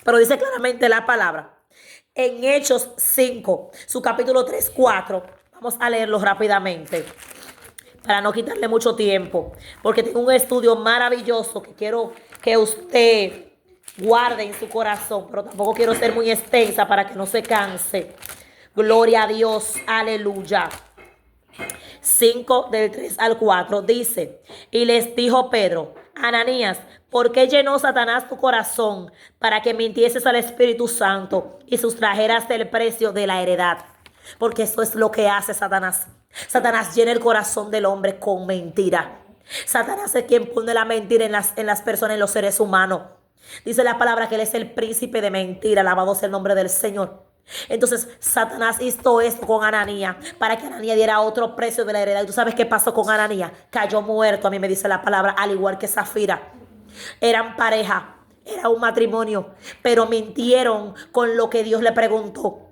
Pero dice claramente la palabra en Hechos 5, su capítulo 3, 4. Vamos a leerlo rápidamente para no quitarle mucho tiempo, porque tengo un estudio maravilloso que quiero que usted guarde en su corazón, pero tampoco quiero ser muy extensa para que no se canse. Gloria a Dios, aleluya. 5 del 3 al 4 dice, y les dijo Pedro, Ananías, ¿por qué llenó Satanás tu corazón para que mintieses al Espíritu Santo y sustrajeras el precio de la heredad? Porque eso es lo que hace Satanás. Satanás llena el corazón del hombre con mentira. Satanás es quien pone la mentira en las personas, en los seres humanos. Dice la palabra que él es el príncipe de mentira, alabado sea el nombre del Señor. Entonces Satanás hizo esto con Ananías para que Ananías diera otro precio de la heredad. ¿Y tú sabes qué pasó con Ananías? Cayó muerto, a mí me dice la palabra, al igual que Zafira. Eran pareja, era un matrimonio, pero mintieron con lo que Dios le preguntó.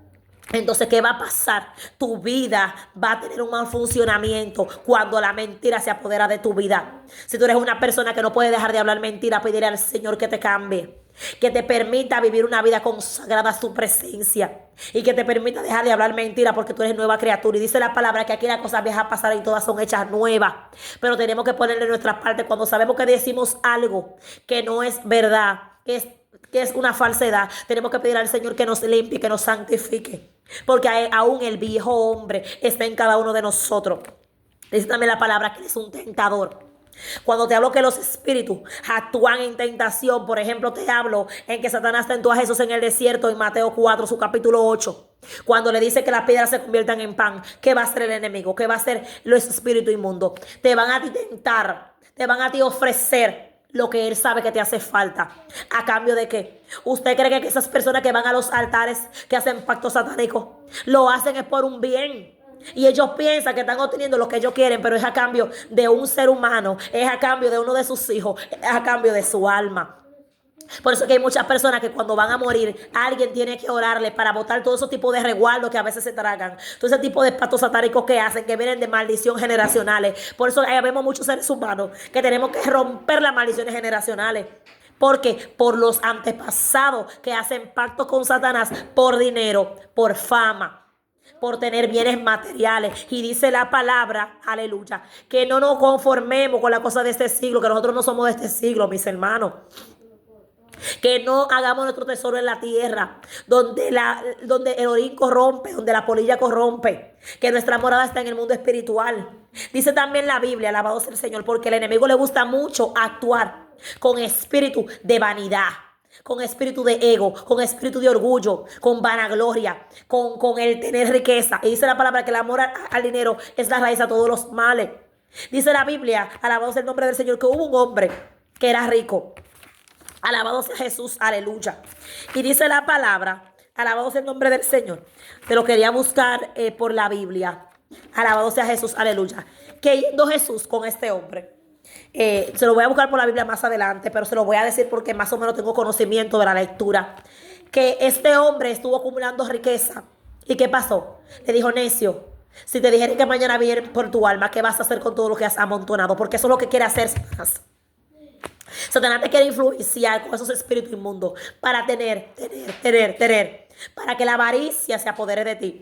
Entonces, ¿qué va a pasar? Tu vida va a tener un mal funcionamiento cuando la mentira se apodera de tu vida. Si tú eres una persona que no puede dejar de hablar mentira, pedirle al Señor que te cambie, que te permita vivir una vida consagrada a su presencia y que te permita dejar de hablar mentira, porque tú eres nueva criatura. Y dice la palabra que aquí las cosas viejas pasaron y todas son hechas nuevas. Pero tenemos que ponerle nuestra parte cuando sabemos que decimos algo que no es verdad, que es una falsedad. Tenemos que pedir al Señor que nos limpie, que nos santifique, porque aún el viejo hombre está en cada uno de nosotros. Dice también la palabra que Él es un tentador. Cuando te hablo que los espíritus actúan en tentación, por ejemplo, te hablo en que Satanás tentó a Jesús en el desierto en Mateo 4, su capítulo 8. Cuando le dice que las piedras se conviertan en pan, ¿qué va a hacer el enemigo? ¿Qué va a hacer los espíritus inmundos? Te van a ti tentar, te van a ti ofrecer lo que Él sabe que te hace falta. ¿A cambio de qué? ¿Usted cree que esas personas que van a los altares, que hacen pactos satánicos, lo hacen es por un bien? Y ellos piensan que están obteniendo lo que ellos quieren, pero es a cambio de un ser humano, es a cambio de uno de sus hijos, es a cambio de su alma. Por eso que hay muchas personas que cuando van a morir, alguien tiene que orarle para botar todo ese tipo de resguardos que a veces se tragan. Todo ese tipo de pactos satánicos que hacen, que vienen de maldición generacionales. Por eso vemos muchos seres humanos que tenemos que romper las maldiciones generacionales. Porque por los antepasados que hacen pactos con Satanás por dinero, por fama, por tener bienes materiales. Y dice la palabra, aleluya, que no nos conformemos con la cosa de este siglo, que nosotros no somos de este siglo, mis hermanos. Que no hagamos nuestro tesoro en la tierra, donde el orín corrompe, donde la polilla corrompe. Que nuestra morada está en el mundo espiritual. Dice también la Biblia, alabado sea el Señor, porque el enemigo le gusta mucho actuar con espíritu de vanidad, con espíritu de ego, con espíritu de orgullo, con vanagloria, con el tener riqueza. Y dice la palabra que el amor al dinero es la raíz a todos los males. Dice la Biblia, alabado sea el nombre del Señor, que hubo un hombre que era rico. Alabado sea Jesús, aleluya. Y dice la palabra, alabado sea el nombre del Señor. Te lo quería buscar por la Biblia. Alabado sea Jesús, aleluya. Que yendo Jesús con este hombre. Se lo voy a buscar por la Biblia más adelante, pero se lo voy a decir porque más o menos tengo conocimiento de la lectura. Que este hombre estuvo acumulando riqueza. ¿Y qué pasó? Le dijo, necio, si te dijera que mañana viene por tu alma, ¿qué vas a hacer con todo lo que has amontonado? Porque eso es lo que quiere hacer Satanás. Satanás te quiere influenciar con esos espíritus inmundos para tener, para que la avaricia se apodere de ti.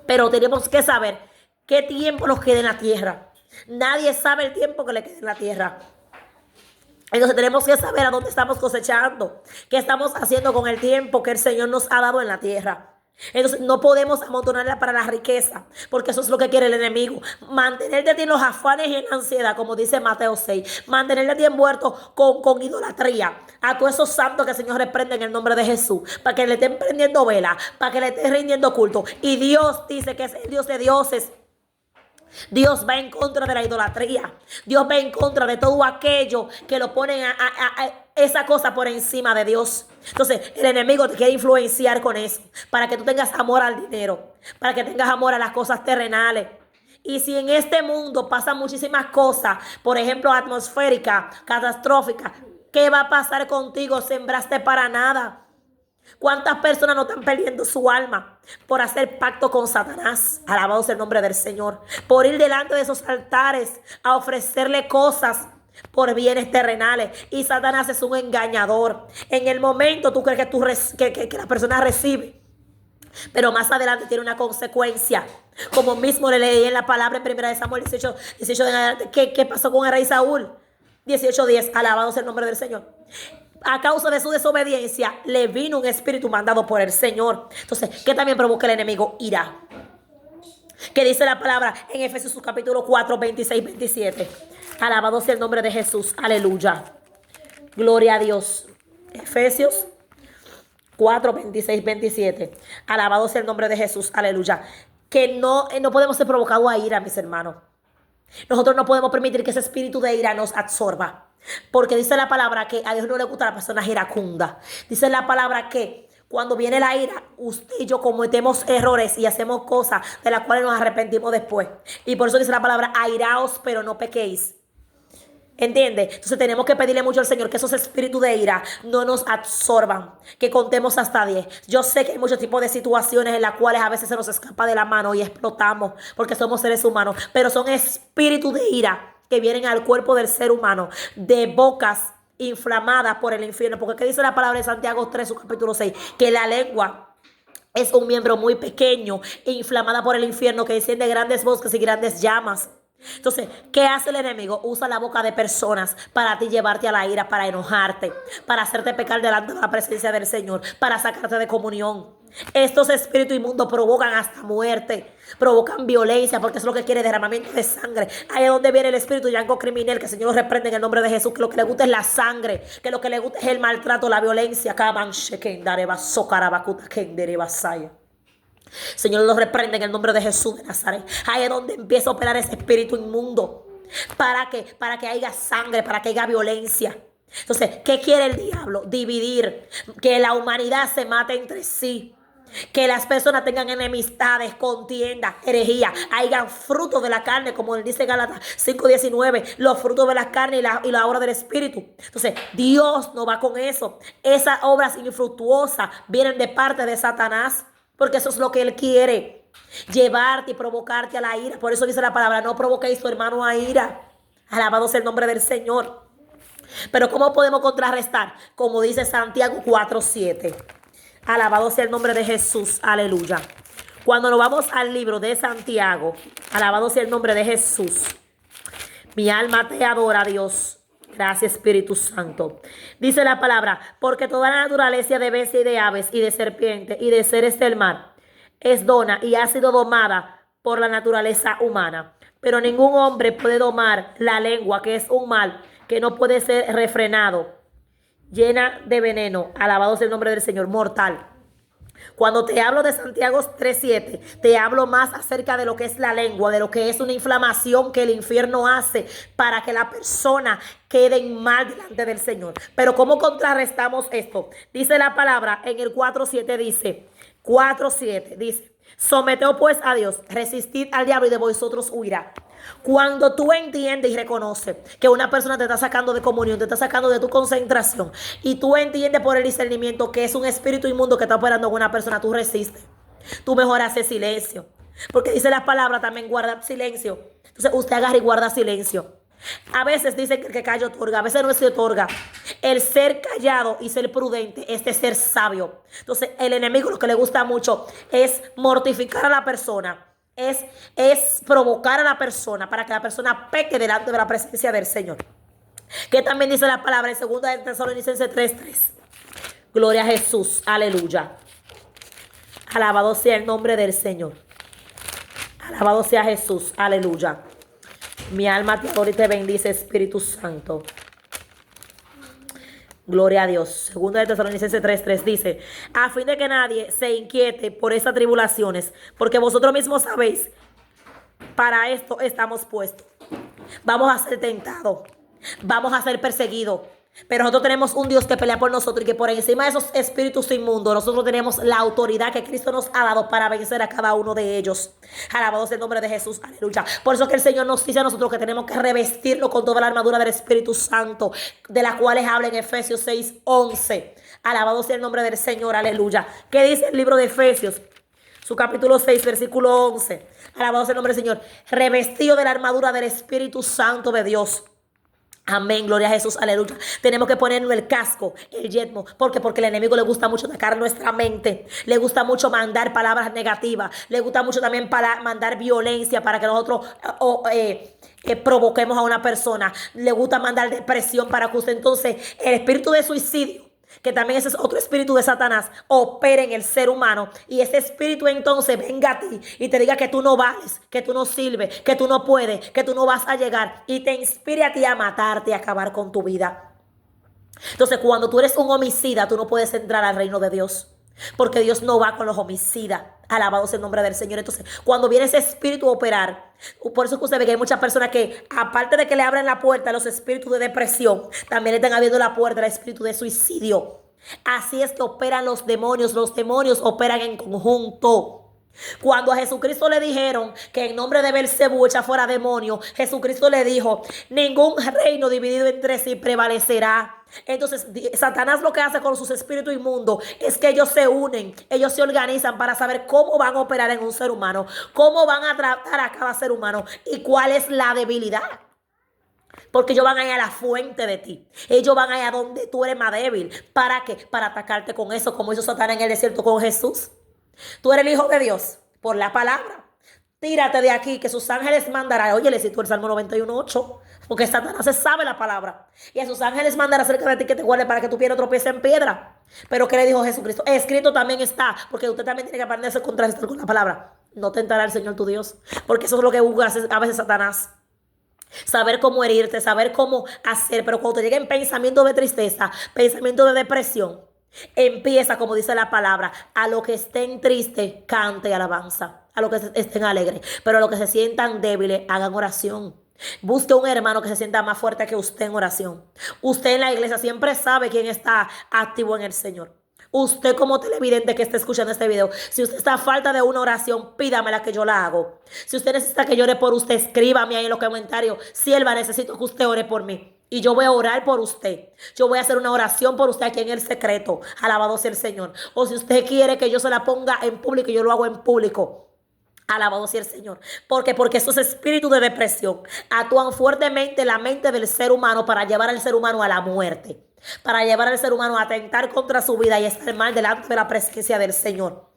Pero tenemos que saber qué tiempo nos queda en la tierra. Nadie sabe el tiempo que le queda en la tierra. Entonces tenemos que saber a dónde estamos cosechando, qué estamos haciendo con el tiempo que el Señor nos ha dado en la tierra. Entonces no podemos amontonarla para la riqueza, porque eso es lo que quiere el enemigo. Mantenerte a ti en los afanes y en la ansiedad, como dice Mateo 6. Mantenerte a ti envuelto con idolatría. A todos esos santos que el Señor reprende en el nombre de Jesús, para que le estén prendiendo vela, para que le estén rindiendo culto. Y Dios dice que es el Dios de dioses. Dios va en contra de la idolatría. Dios va en contra de todo aquello que lo ponen a esa cosa por encima de Dios. Entonces el enemigo te quiere influenciar con eso, para que tú tengas amor al dinero, para que tengas amor a las cosas terrenales. Y si en este mundo pasan muchísimas cosas, por ejemplo atmosféricas, catastróficas, ¿qué va a pasar contigo? Sembraste para nada. ¿Cuántas personas no están perdiendo su alma por hacer pacto con Satanás? Alabado sea el nombre del Señor. Por ir delante de esos altares a ofrecerle cosas por bienes terrenales. Y Satanás es un engañador. En el momento tú crees que la persona recibe, pero más adelante tiene una consecuencia. Como mismo le leí en la palabra en 1 Samuel 18 de adelante. ¿Qué pasó con el rey Saúl? 18:10. Alabado sea el nombre del Señor. A causa de su desobediencia le vino un espíritu mandado por el Señor. Entonces, ¿qué también provoca el enemigo? Ira. ¿Qué dice la palabra en Efesios capítulo 4, 26, 27? Alabado sea el nombre de Jesús. Aleluya. Gloria a Dios. Efesios 4, 26, 27. Alabado sea el nombre de Jesús. Aleluya. Que no podemos ser provocados a ira, mis hermanos. Nosotros no podemos permitir que ese espíritu de ira nos absorba. Porque dice la palabra que a Dios no le gusta la persona iracunda. Dice la palabra que cuando viene la ira, usted y yo cometemos errores y hacemos cosas de las cuales nos arrepentimos después. Y por eso dice la palabra, airaos, pero no pequéis. ¿Entiende? Entonces tenemos que pedirle mucho al Señor que esos espíritus de ira no nos absorban, que contemos hasta 10. Yo sé que hay muchos tipos de situaciones en las cuales a veces se nos escapa de la mano y explotamos porque somos seres humanos, pero son espíritus de ira que vienen al cuerpo del ser humano de bocas inflamadas por el infierno. Porque ¿qué dice la palabra de Santiago 3, su capítulo 6? Que la lengua es un miembro muy pequeño e inflamada por el infierno que enciende grandes bosques y grandes llamas. Entonces, ¿qué hace el enemigo? Usa la boca de personas para ti llevarte a la ira, para enojarte, para hacerte pecar delante de la presencia del Señor, para sacarte de comunión. Estos espíritus inmundos provocan hasta muerte, provocan violencia, porque es lo que quiere, derramamiento de sangre. Ahí es donde viene el espíritu yango criminal, que el Señor lo reprende en el nombre de Jesús, que lo que le gusta es la sangre, que lo que le gusta es el maltrato, la violencia. Señor, lo reprende en el nombre de Jesús de Nazaret. Ahí es donde empieza a operar ese espíritu inmundo. ¿Para qué? Para que haya sangre, para que haya violencia. Entonces, ¿qué quiere el diablo? Dividir, que la humanidad se mate entre sí. Que las personas tengan enemistades, contiendas, herejía, hayan frutos de la carne, como él dice Gálatas 5:19, los frutos de la carne y la obra del Espíritu. Entonces, Dios no va con eso. Esas obras infructuosas vienen de parte de Satanás, porque eso es lo que él quiere, llevarte y provocarte a la ira. Por eso dice la palabra, no provoquéis a su hermano a ira. Alabado sea el nombre del Señor. Pero ¿cómo podemos contrarrestar? Como dice Santiago 4:7. Alabado sea el nombre de Jesús. Aleluya. Cuando nos vamos al libro de Santiago, alabado sea el nombre de Jesús. Mi alma te adora, Dios. Gracias, Espíritu Santo. Dice la palabra, porque toda la naturaleza de bestias y de aves y de serpientes y de seres del mar es dona y ha sido domada por la naturaleza humana. Pero ningún hombre puede domar la lengua, que es un mal que no puede ser refrenado, llena de veneno. Alabado sea el nombre del Señor, mortal. Cuando te hablo de Santiago 3:7, te hablo más acerca de lo que es la lengua, de lo que es una inflamación que el infierno hace para que la persona quede en mal delante del Señor. Pero ¿cómo contrarrestamos esto? Dice la palabra en el 4:7, dice, 4:7, dice, someteos pues a Dios, resistid al diablo y de vosotros huirá. Cuando tú entiendes y reconoces que una persona te está sacando de comunión, te está sacando de tu concentración, y tú entiendes por el discernimiento que es un espíritu inmundo que está operando en una persona, tú resistes. Tú mejor haces silencio. Porque dice la palabra también, guarda silencio. Entonces usted agarra y guarda silencio. A veces dicen que el que calla otorga, a veces no se otorga. El ser callado y ser prudente es de ser sabio. Entonces el enemigo lo que le gusta mucho es mortificar a la persona. Es provocar a la persona para que la persona peque delante de la presencia del Señor. Que también dice la palabra en 2 de Tesalonicenses 3:3. Gloria a Jesús, aleluya. Alabado sea el nombre del Señor. Alabado sea Jesús, aleluya. Mi alma te adora y te bendice, Espíritu Santo. Gloria a Dios. 2 de Tesalonicenses 3:3 dice, a fin de que nadie se inquiete por esas tribulaciones, porque vosotros mismos sabéis, para esto estamos puestos. Vamos a ser tentados, vamos a ser perseguidos, pero nosotros tenemos un Dios que pelea por nosotros y que por encima de esos espíritus inmundos nosotros tenemos la autoridad que Cristo nos ha dado para vencer a cada uno de ellos. Alabado sea el nombre de Jesús, aleluya. Por eso que el Señor nos dice a nosotros que tenemos que revestirlo con toda la armadura del Espíritu Santo, de las cuales habla en Efesios 6:11. Alabado sea el nombre del Señor, aleluya. ¿Qué dice el libro de Efesios? Su capítulo 6, versículo 11. Alabado sea el nombre del Señor. Revestido de la armadura del Espíritu Santo de Dios. Amén, gloria a Jesús, aleluya. Tenemos que ponernos el casco, el yelmo. ¿Por qué? Porque el enemigo le gusta mucho atacar nuestra mente. Le gusta mucho mandar palabras negativas. Le gusta mucho también mandar violencia para que nosotros provoquemos a una persona. Le gusta mandar depresión para que usted entonces, el espíritu de suicidio, que también ese es otro espíritu de Satanás, opera en el ser humano, y ese espíritu entonces venga a ti y te diga que tú no vales, que tú no sirves, que tú no puedes, que tú no vas a llegar, y te inspire a ti a matarte y a acabar con tu vida. Entonces, cuando tú eres un homicida, tú no puedes entrar al reino de Dios, porque Dios no va con los homicidas. Alabado sea el nombre del Señor. Entonces, cuando viene ese espíritu a operar, por eso que usted ve que hay muchas personas que, aparte de que le abren la puerta a los espíritus de depresión, también le están abriendo la puerta al espíritu de suicidio. Así es que operan los demonios. Los demonios operan en conjunto. Cuando a Jesucristo le dijeron que en nombre de Belcebú echa fuera demonios, Jesucristo le dijo, ningún reino dividido entre sí prevalecerá. Entonces Satanás lo que hace con sus espíritus inmundos es que ellos se unen, ellos se organizan para saber cómo van a operar en un ser humano, cómo van a tratar a cada ser humano y cuál es la debilidad. Porque ellos van a ir a la fuente de ti. Ellos van a ir a donde tú eres más débil. ¿Para qué? Para atacarte con eso, como hizo Satanás en el desierto con Jesús. Tú eres el hijo de Dios por la palabra. Tírate de aquí, que sus ángeles mandarán. Oye, le cito el Salmo 91:8. Porque Satanás se sabe la palabra. Y a sus ángeles mandará cerca de ti que te guarde para que tu pie no tropiece en piedra. Pero ¿qué le dijo Jesucristo? Escrito también está. Porque usted también tiene que aprenderse a contrastar con la palabra. No tentará al Señor tu Dios. Porque eso es lo que busca a veces Satanás. Saber cómo herirte, saber cómo hacer. Pero cuando te lleguen pensamientos de tristeza, pensamientos de depresión, empieza, como dice la palabra, a los que estén tristes, cante alabanza. A los que estén alegres. Pero a los que se sientan débiles, hagan oración. Busque un hermano que se sienta más fuerte que usted en oración. Usted en la iglesia siempre sabe quién está activo en el Señor. Usted como televidente que está escuchando este video, si usted está a falta de una oración, pídamela que yo la hago. Si usted necesita que yo ore por usted, escríbame ahí en los comentarios. Sierva, necesito que usted ore por mí. Y yo voy a orar por usted. Yo voy a hacer una oración por usted aquí en el secreto. Alabado sea el Señor. O si usted quiere que yo se la ponga en público, yo lo hago en público. Alabado sea el Señor. ¿Por qué? Porque esos espíritus de depresión actúan fuertemente en la mente del ser humano para llevar al ser humano a la muerte. Para llevar al ser humano a atentar contra su vida y estar mal delante de la presencia del Señor.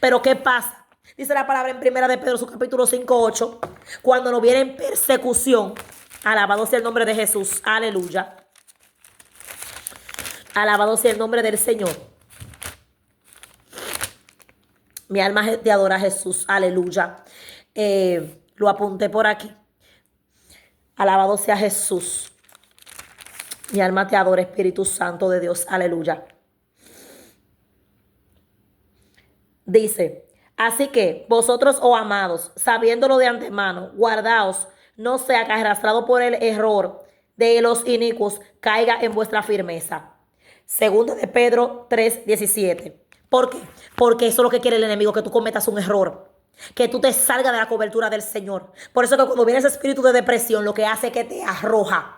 Pero ¿qué pasa? Dice la palabra en Primera de Pedro, su capítulo 5:8. Cuando nos viene en persecución. Alabado sea el nombre de Jesús. Aleluya. Alabado sea el nombre del Señor. Mi alma te adora, Jesús. Aleluya. Lo apunté por aquí. Alabado sea Jesús. Mi alma te adora, Espíritu Santo de Dios. Aleluya. Dice, así que vosotros, oh amados, sabiéndolo de antemano, guardaos, no sea que arrastrado por el error de los inicuos, caiga en vuestra firmeza. Segundo de Pedro 3:17. ¿Por qué? Porque eso es lo que quiere el enemigo, que tú cometas un error. Que tú te salgas de la cobertura del Señor. Por eso que cuando viene ese espíritu de depresión, lo que hace es que te arroja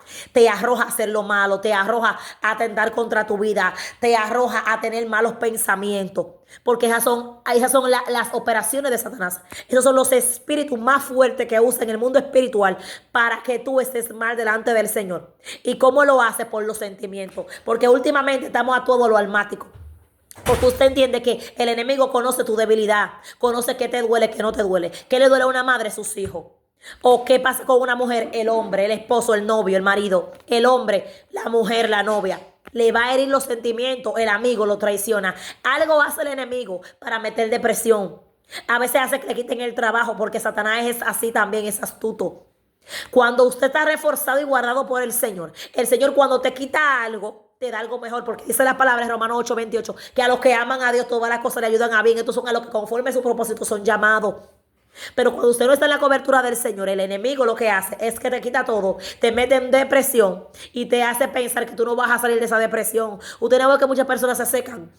a hacer lo malo, te arroja a atentar contra tu vida, te arroja a tener malos pensamientos. Porque esas son las operaciones de Satanás. Esos son los espíritus más fuertes que usa en el mundo espiritual para que tú estés mal delante del Señor. ¿Y cómo lo hace? Por los sentimientos. Porque últimamente estamos a todo lo almático. Porque usted entiende que el enemigo conoce tu debilidad, conoce qué te duele, qué no te duele, qué le duele a una madre, sus hijos. O qué pasa con una mujer, el hombre, el esposo, el novio, el marido, el hombre, la mujer, la novia. Le va a herir los sentimientos, el amigo lo traiciona. Algo hace el enemigo para meter depresión. A veces hace que le quiten el trabajo porque Satanás es así también, es astuto. Cuando usted está reforzado y guardado por el Señor cuando te quita algo, te da algo mejor, porque dice la palabra en Romanos 8:28, que a los que aman a Dios todas las cosas le ayudan a bien. Estos son a los que conforme a su propósito son llamados. Pero cuando usted no está en la cobertura del Señor, el enemigo lo que hace es que te quita todo, te mete en depresión y te hace pensar que tú no vas a salir de esa depresión. Usted no ve que muchas personas se secan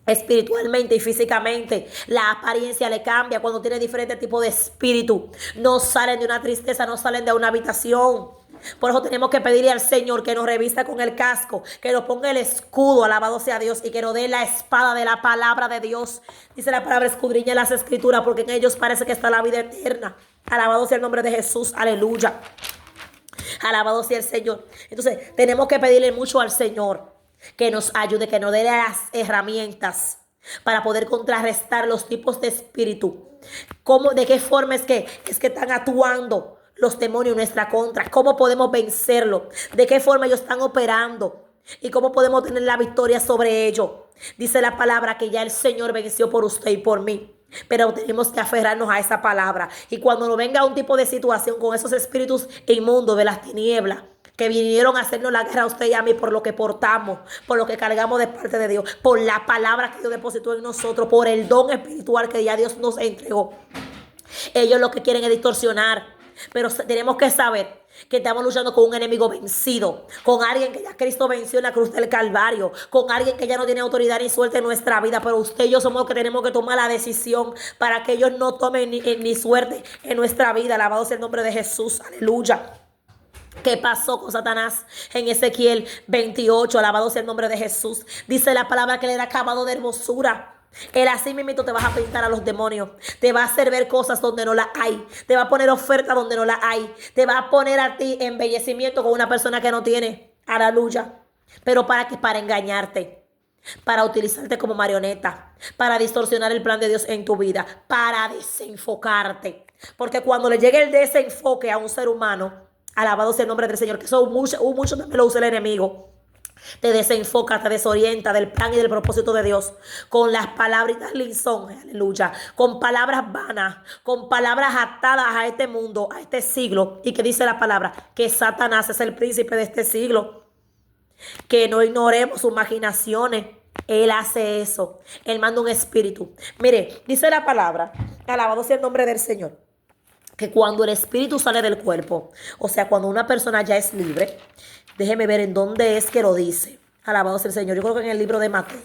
espiritualmente y físicamente, la apariencia le cambia cuando tiene diferentes tipos de espíritu. No salen de una tristeza, no salen de una habitación. Por eso tenemos que pedirle al Señor que nos revista con el casco, que nos ponga el escudo, alabado sea Dios, y que nos dé la espada de la palabra de Dios. Dice la palabra, escudriña las escrituras, porque en ellos parece que está la vida eterna. Alabado sea el nombre de Jesús, aleluya. Alabado sea el Señor. Entonces tenemos que pedirle mucho al Señor que nos ayude, que nos dé las herramientas para poder contrarrestar los tipos de espíritu. ¿De qué forma es que están actuando los demonios en nuestra contra? ¿Cómo podemos vencerlo? ¿De qué forma ellos están operando? ¿Y cómo podemos tener la victoria sobre ellos? Dice la palabra que ya el Señor venció por usted y por mí. Pero tenemos que aferrarnos a esa palabra. Y cuando nos venga un tipo de situación con esos espíritus inmundos de las tinieblas, que vinieron a hacernos la guerra a usted y a mí por lo que portamos, por lo que cargamos de parte de Dios, por la palabra que Dios depositó en nosotros, por el don espiritual que ya Dios nos entregó. Ellos lo que quieren es distorsionar, pero tenemos que saber que estamos luchando con un enemigo vencido, con alguien que ya Cristo venció en la cruz del Calvario, con alguien que ya no tiene autoridad ni suerte en nuestra vida, pero usted y yo somos los que tenemos que tomar la decisión para que ellos no tomen ni suerte en nuestra vida. Alabado sea el nombre de Jesús, aleluya. ¿Qué pasó con Satanás en Ezequiel 28? Alabado sea el nombre de Jesús. Dice la palabra que le da acabado de hermosura. Él así mismo te vas a pintar a los demonios. Te va a hacer ver cosas donde no las hay. Te va a poner oferta donde no las hay. Te va a poner a ti embellecimiento con una persona que no tiene. Aleluya. ¿Pero para qué? Para engañarte. Para utilizarte como marioneta. Para distorsionar el plan de Dios en tu vida. Para desenfocarte. Porque cuando le llegue el desenfoque a un ser humano, alabado sea el nombre del Señor, que eso mucho también lo usa el enemigo. Te desenfoca, te desorienta del plan y del propósito de Dios. Con las palabritas linson, aleluya. Con palabras vanas, con palabras atadas a este mundo, a este siglo. Y que dice la palabra que Satanás es el príncipe de este siglo. Que no ignoremos sus imaginaciones. Él hace eso. Él manda un espíritu. Mire, dice la palabra, alabado sea el nombre del Señor, que cuando el espíritu sale del cuerpo, o sea, cuando una persona ya es libre, déjeme ver en dónde es que lo dice. Alabado sea el Señor. Yo creo que en el libro de Mateo,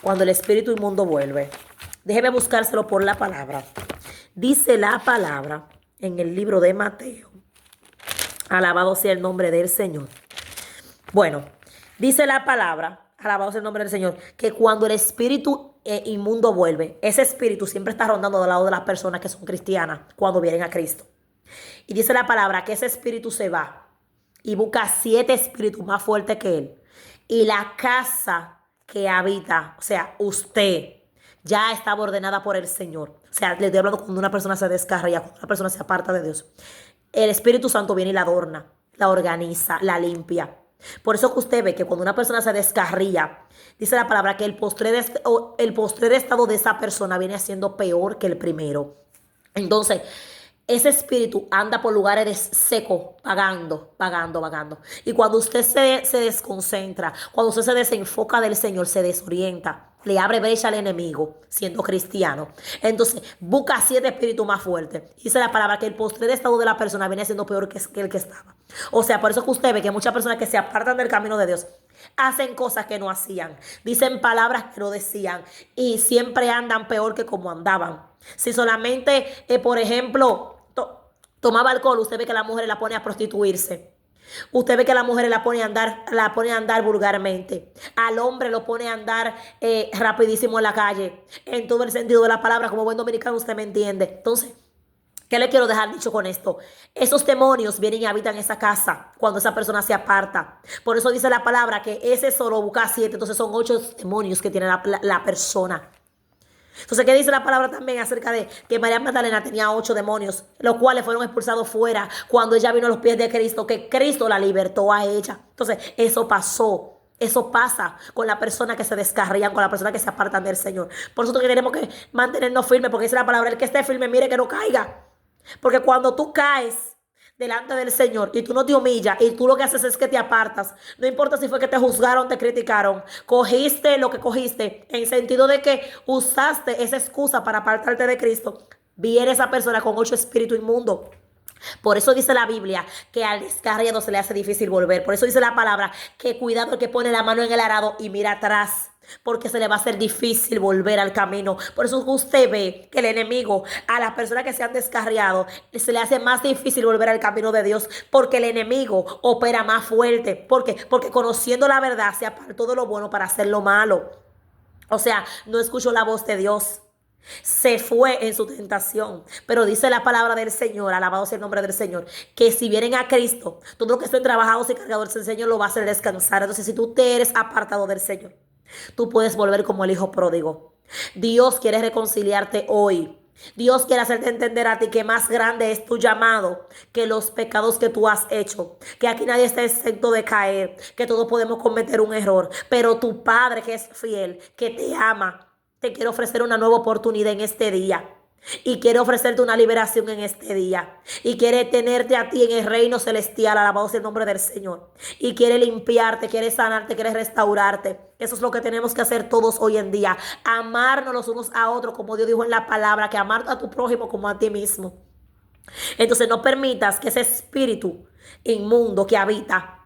cuando el espíritu inmundo vuelve. Déjeme buscárselo por la palabra. Dice la palabra en el libro de Mateo. Alabado sea el nombre del Señor. Bueno, dice la palabra, alabado sea el nombre del Señor, que cuando el espíritu inmundo vuelve, ese espíritu siempre está rondando del lado de las personas que son cristianas cuando vienen a Cristo. Y dice la palabra que ese espíritu se va y busca 7 espíritus más fuertes que él. Y la casa que habita, o sea, usted, ya estaba ordenada por el Señor. O sea, le estoy hablando cuando una persona se descarría, cuando una persona se aparta de Dios. El Espíritu Santo viene y la adorna, la organiza, la limpia. Por eso que usted ve que cuando una persona se descarría, dice la palabra que el postrer estado de esa persona viene siendo peor que el primero. Entonces, ese espíritu anda por lugares secos, vagando. Y cuando usted se desconcentra, cuando usted se desenfoca del Señor, se desorienta, le abre brecha al enemigo, siendo cristiano. Entonces, busca 7 espíritus más fuertes. Dice la palabra que el postrer estado de la persona viene siendo peor que el que estaba. O sea, por eso que usted ve que muchas personas que se apartan del camino de Dios hacen cosas que no hacían, dicen palabras que no decían y siempre andan peor que como andaban. Si solamente, por ejemplo, tomaba alcohol, usted ve que la mujer la pone a prostituirse. Usted ve que la mujer la pone a andar vulgarmente. Al hombre lo pone a andar rapidísimo en la calle. En todo el sentido de la palabra, como buen dominicano, usted me entiende. Entonces, ¿qué le quiero dejar dicho con esto? Esos demonios vienen y habitan esa casa cuando esa persona se aparta. Por eso dice la palabra que ese solo busca 7. Entonces son 8 demonios que tiene la persona. Entonces, ¿qué dice la palabra también acerca de que María Magdalena tenía 8 demonios, los cuales fueron expulsados fuera cuando ella vino a los pies de Cristo, que Cristo la libertó a ella? Entonces, eso pasó. Eso pasa con la persona que se descarrían, con la persona que se apartan del Señor. Por eso tenemos que mantenernos firmes, porque dice la palabra, el que esté firme, mire que no caiga. Porque cuando tú caes delante del Señor y tú no te humillas y tú lo que haces es que te apartas, no importa si fue que te juzgaron, te criticaron, cogiste lo que cogiste en sentido de que usaste esa excusa para apartarte de Cristo, viene esa persona con 8 espíritus inmundos. Por eso dice la Biblia que al descarriado se le hace difícil volver. Por eso dice la palabra que cuidado el que pone la mano en el arado y mira atrás, porque se le va a hacer difícil volver al camino. Por eso usted ve que el enemigo, a las personas que se han descarriado, se le hace más difícil volver al camino de Dios, porque el enemigo opera más fuerte. ¿Por qué? Porque conociendo la verdad se apartó de lo bueno para hacer lo malo. O sea, no escuchó la voz de Dios. Se fue en su tentación, pero dice la palabra del Señor, alabado sea el nombre del Señor, que si vienen a Cristo, todos los que estén trabajados y cargados, el Señor lo va a hacer descansar. Entonces, si tú te eres apartado del Señor, tú puedes volver como el hijo pródigo. Dios quiere reconciliarte hoy. Dios quiere hacerte entender a ti que más grande es tu llamado que los pecados que tú has hecho, que aquí nadie está exento de caer, que todos podemos cometer un error, pero tu Padre que es fiel, que te ama, te quiero ofrecer una nueva oportunidad en este día. Y quiere ofrecerte una liberación en este día. Y quiere tenerte a ti en el reino celestial. Alabado sea el nombre del Señor. Y quiere limpiarte, quiere sanarte, quiere restaurarte. Eso es lo que tenemos que hacer todos hoy en día. Amarnos los unos a otros, como Dios dijo en la palabra, que amar a tu prójimo como a ti mismo. Entonces no permitas que ese espíritu inmundo que habita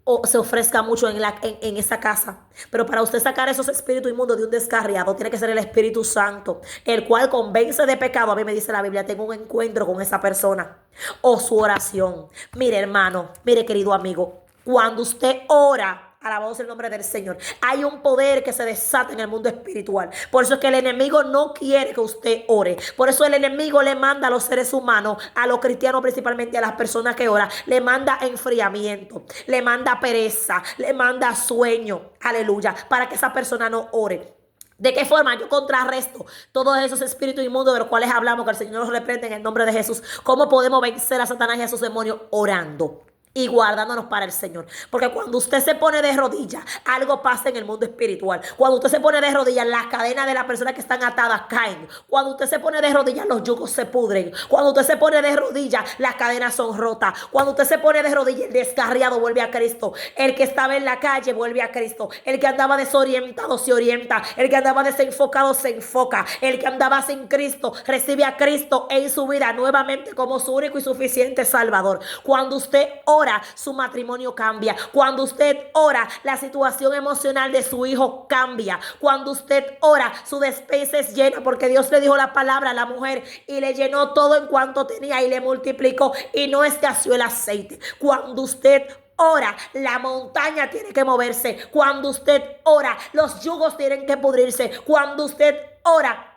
o se ofrezca mucho en esa casa. Pero para usted sacar esos espíritus inmundos de un descarriado, tiene que ser el Espíritu Santo, el cual convence de pecado. A mí me dice la Biblia, tengo un encuentro con esa persona. O su oración. Mire, hermano, mire, querido amigo, cuando usted ora, alabado sea el nombre del Señor, hay un poder que se desata en el mundo espiritual. Por eso es que el enemigo no quiere que usted ore. Por eso el enemigo le manda a los seres humanos, a los cristianos principalmente, a las personas que oran, le manda enfriamiento, le manda pereza, le manda sueño, aleluya, para que esa persona no ore. ¿De qué forma yo contrarresto todos esos espíritus inmundos de los cuales hablamos, que el Señor nos reprende en el nombre de Jesús? ¿Cómo podemos vencer a Satanás y a sus demonios? Orando. y guardándonos para el Señor. Porque cuando usted se pone de rodillas, algo pasa en el mundo espiritual. Cuando usted se pone de rodillas, las cadenas de las personas que están atadas caen. Cuando usted se pone de rodillas, los yugos se pudren. Cuando usted se pone de rodillas, las cadenas son rotas. Cuando usted se pone de rodillas, el descarriado vuelve a Cristo. El que estaba en la calle vuelve a Cristo. El que andaba desorientado se orienta. El que andaba desenfocado se enfoca. El que andaba sin Cristo recibe a Cristo en su vida nuevamente como su único y suficiente Salvador. Cuando usted ora, su matrimonio cambia. Cuando usted ora, la situación emocional de su hijo cambia. Cuando usted ora, su despensa es llena, porque Dios le dijo la palabra a la mujer y le llenó todo en cuanto tenía y le multiplicó y no escaseó el aceite. Cuando usted ora, la montaña tiene que moverse. Cuando usted ora, los yugos tienen que pudrirse. Cuando usted ora,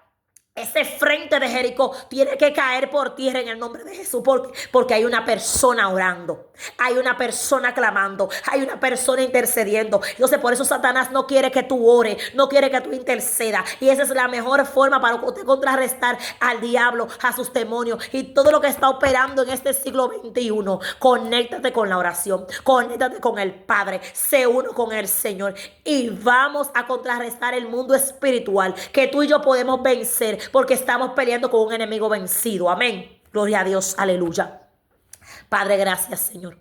ese frente de Jericó tiene que caer por tierra en el nombre de Jesús. Porque hay una persona orando. Hay una persona clamando. Hay una persona intercediendo. Entonces por eso Satanás no quiere que tú ores. No quiere que tú intercedas. Y esa es la mejor forma para usted contrarrestar al diablo, a sus demonios y todo lo que está operando en este siglo XXI. Conéctate con la oración. Conéctate con el Padre. Sé uno con el Señor. Y vamos a contrarrestar el mundo espiritual que tú y yo podemos vencer. Porque estamos peleando con un enemigo vencido. Amén. Gloria a Dios. Aleluya. Padre, gracias, Señor.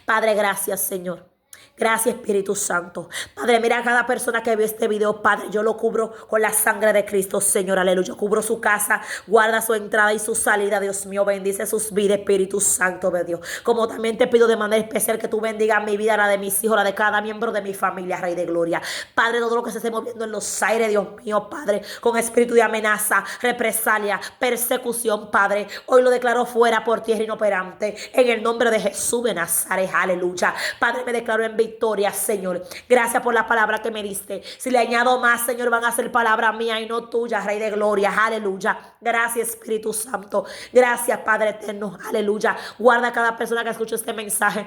Padre, gracias, Señor. Gracias, Espíritu Santo. Padre, mira a cada persona que ve este video, Padre, yo lo cubro con la sangre de Cristo, Señor, aleluya. Cubro su casa, guarda su entrada y su salida, Dios mío. Bendice sus vidas, Espíritu Santo de Dios. Como también te pido de manera especial que tú bendigas mi vida, la de mis hijos, la de cada miembro de mi familia, Rey de Gloria. Padre, todo lo que se esté moviendo en los aires, Dios mío, Padre, con espíritu de amenaza, represalia, persecución, Padre, hoy lo declaro fuera por tierra inoperante, en el nombre de Jesús de Nazaret, aleluya. Padre, me declaro en victoria, Señor. Gracias por la palabra que me diste. Si le añado más, Señor, van a ser palabra mía y no tuya, Rey de Gloria. Aleluya. Gracias, Espíritu Santo. Gracias, Padre eterno. Aleluya. Guarda a cada persona que escuche este mensaje.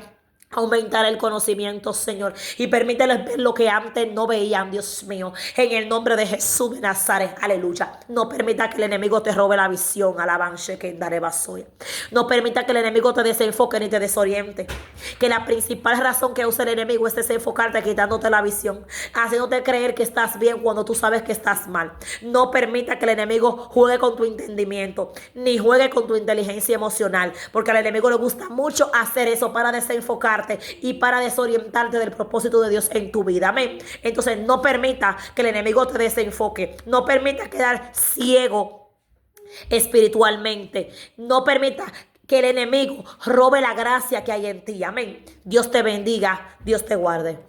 Aumentar el conocimiento, Señor, y permíteles ver lo que antes no veían, Dios mío, en el nombre de Jesús de Nazaret, aleluya. No permita que el enemigo te robe la visión, alabanza que daré vasoya. No permita que el enemigo te desenfoque ni te desoriente, que la principal razón que usa el enemigo es desenfocarte, quitándote la visión, haciéndote creer que estás bien cuando tú sabes que estás mal. No permita que el enemigo juegue con tu entendimiento, ni juegue con tu inteligencia emocional, porque al enemigo le gusta mucho hacer eso para desenfocar y para desorientarte del propósito de Dios en tu vida. Amén. Entonces no permita que el enemigo te desenfoque. No permita quedar ciego espiritualmente. No permita que el enemigo robe la gracia que hay en ti. Amén. Dios te bendiga. Dios te guarde.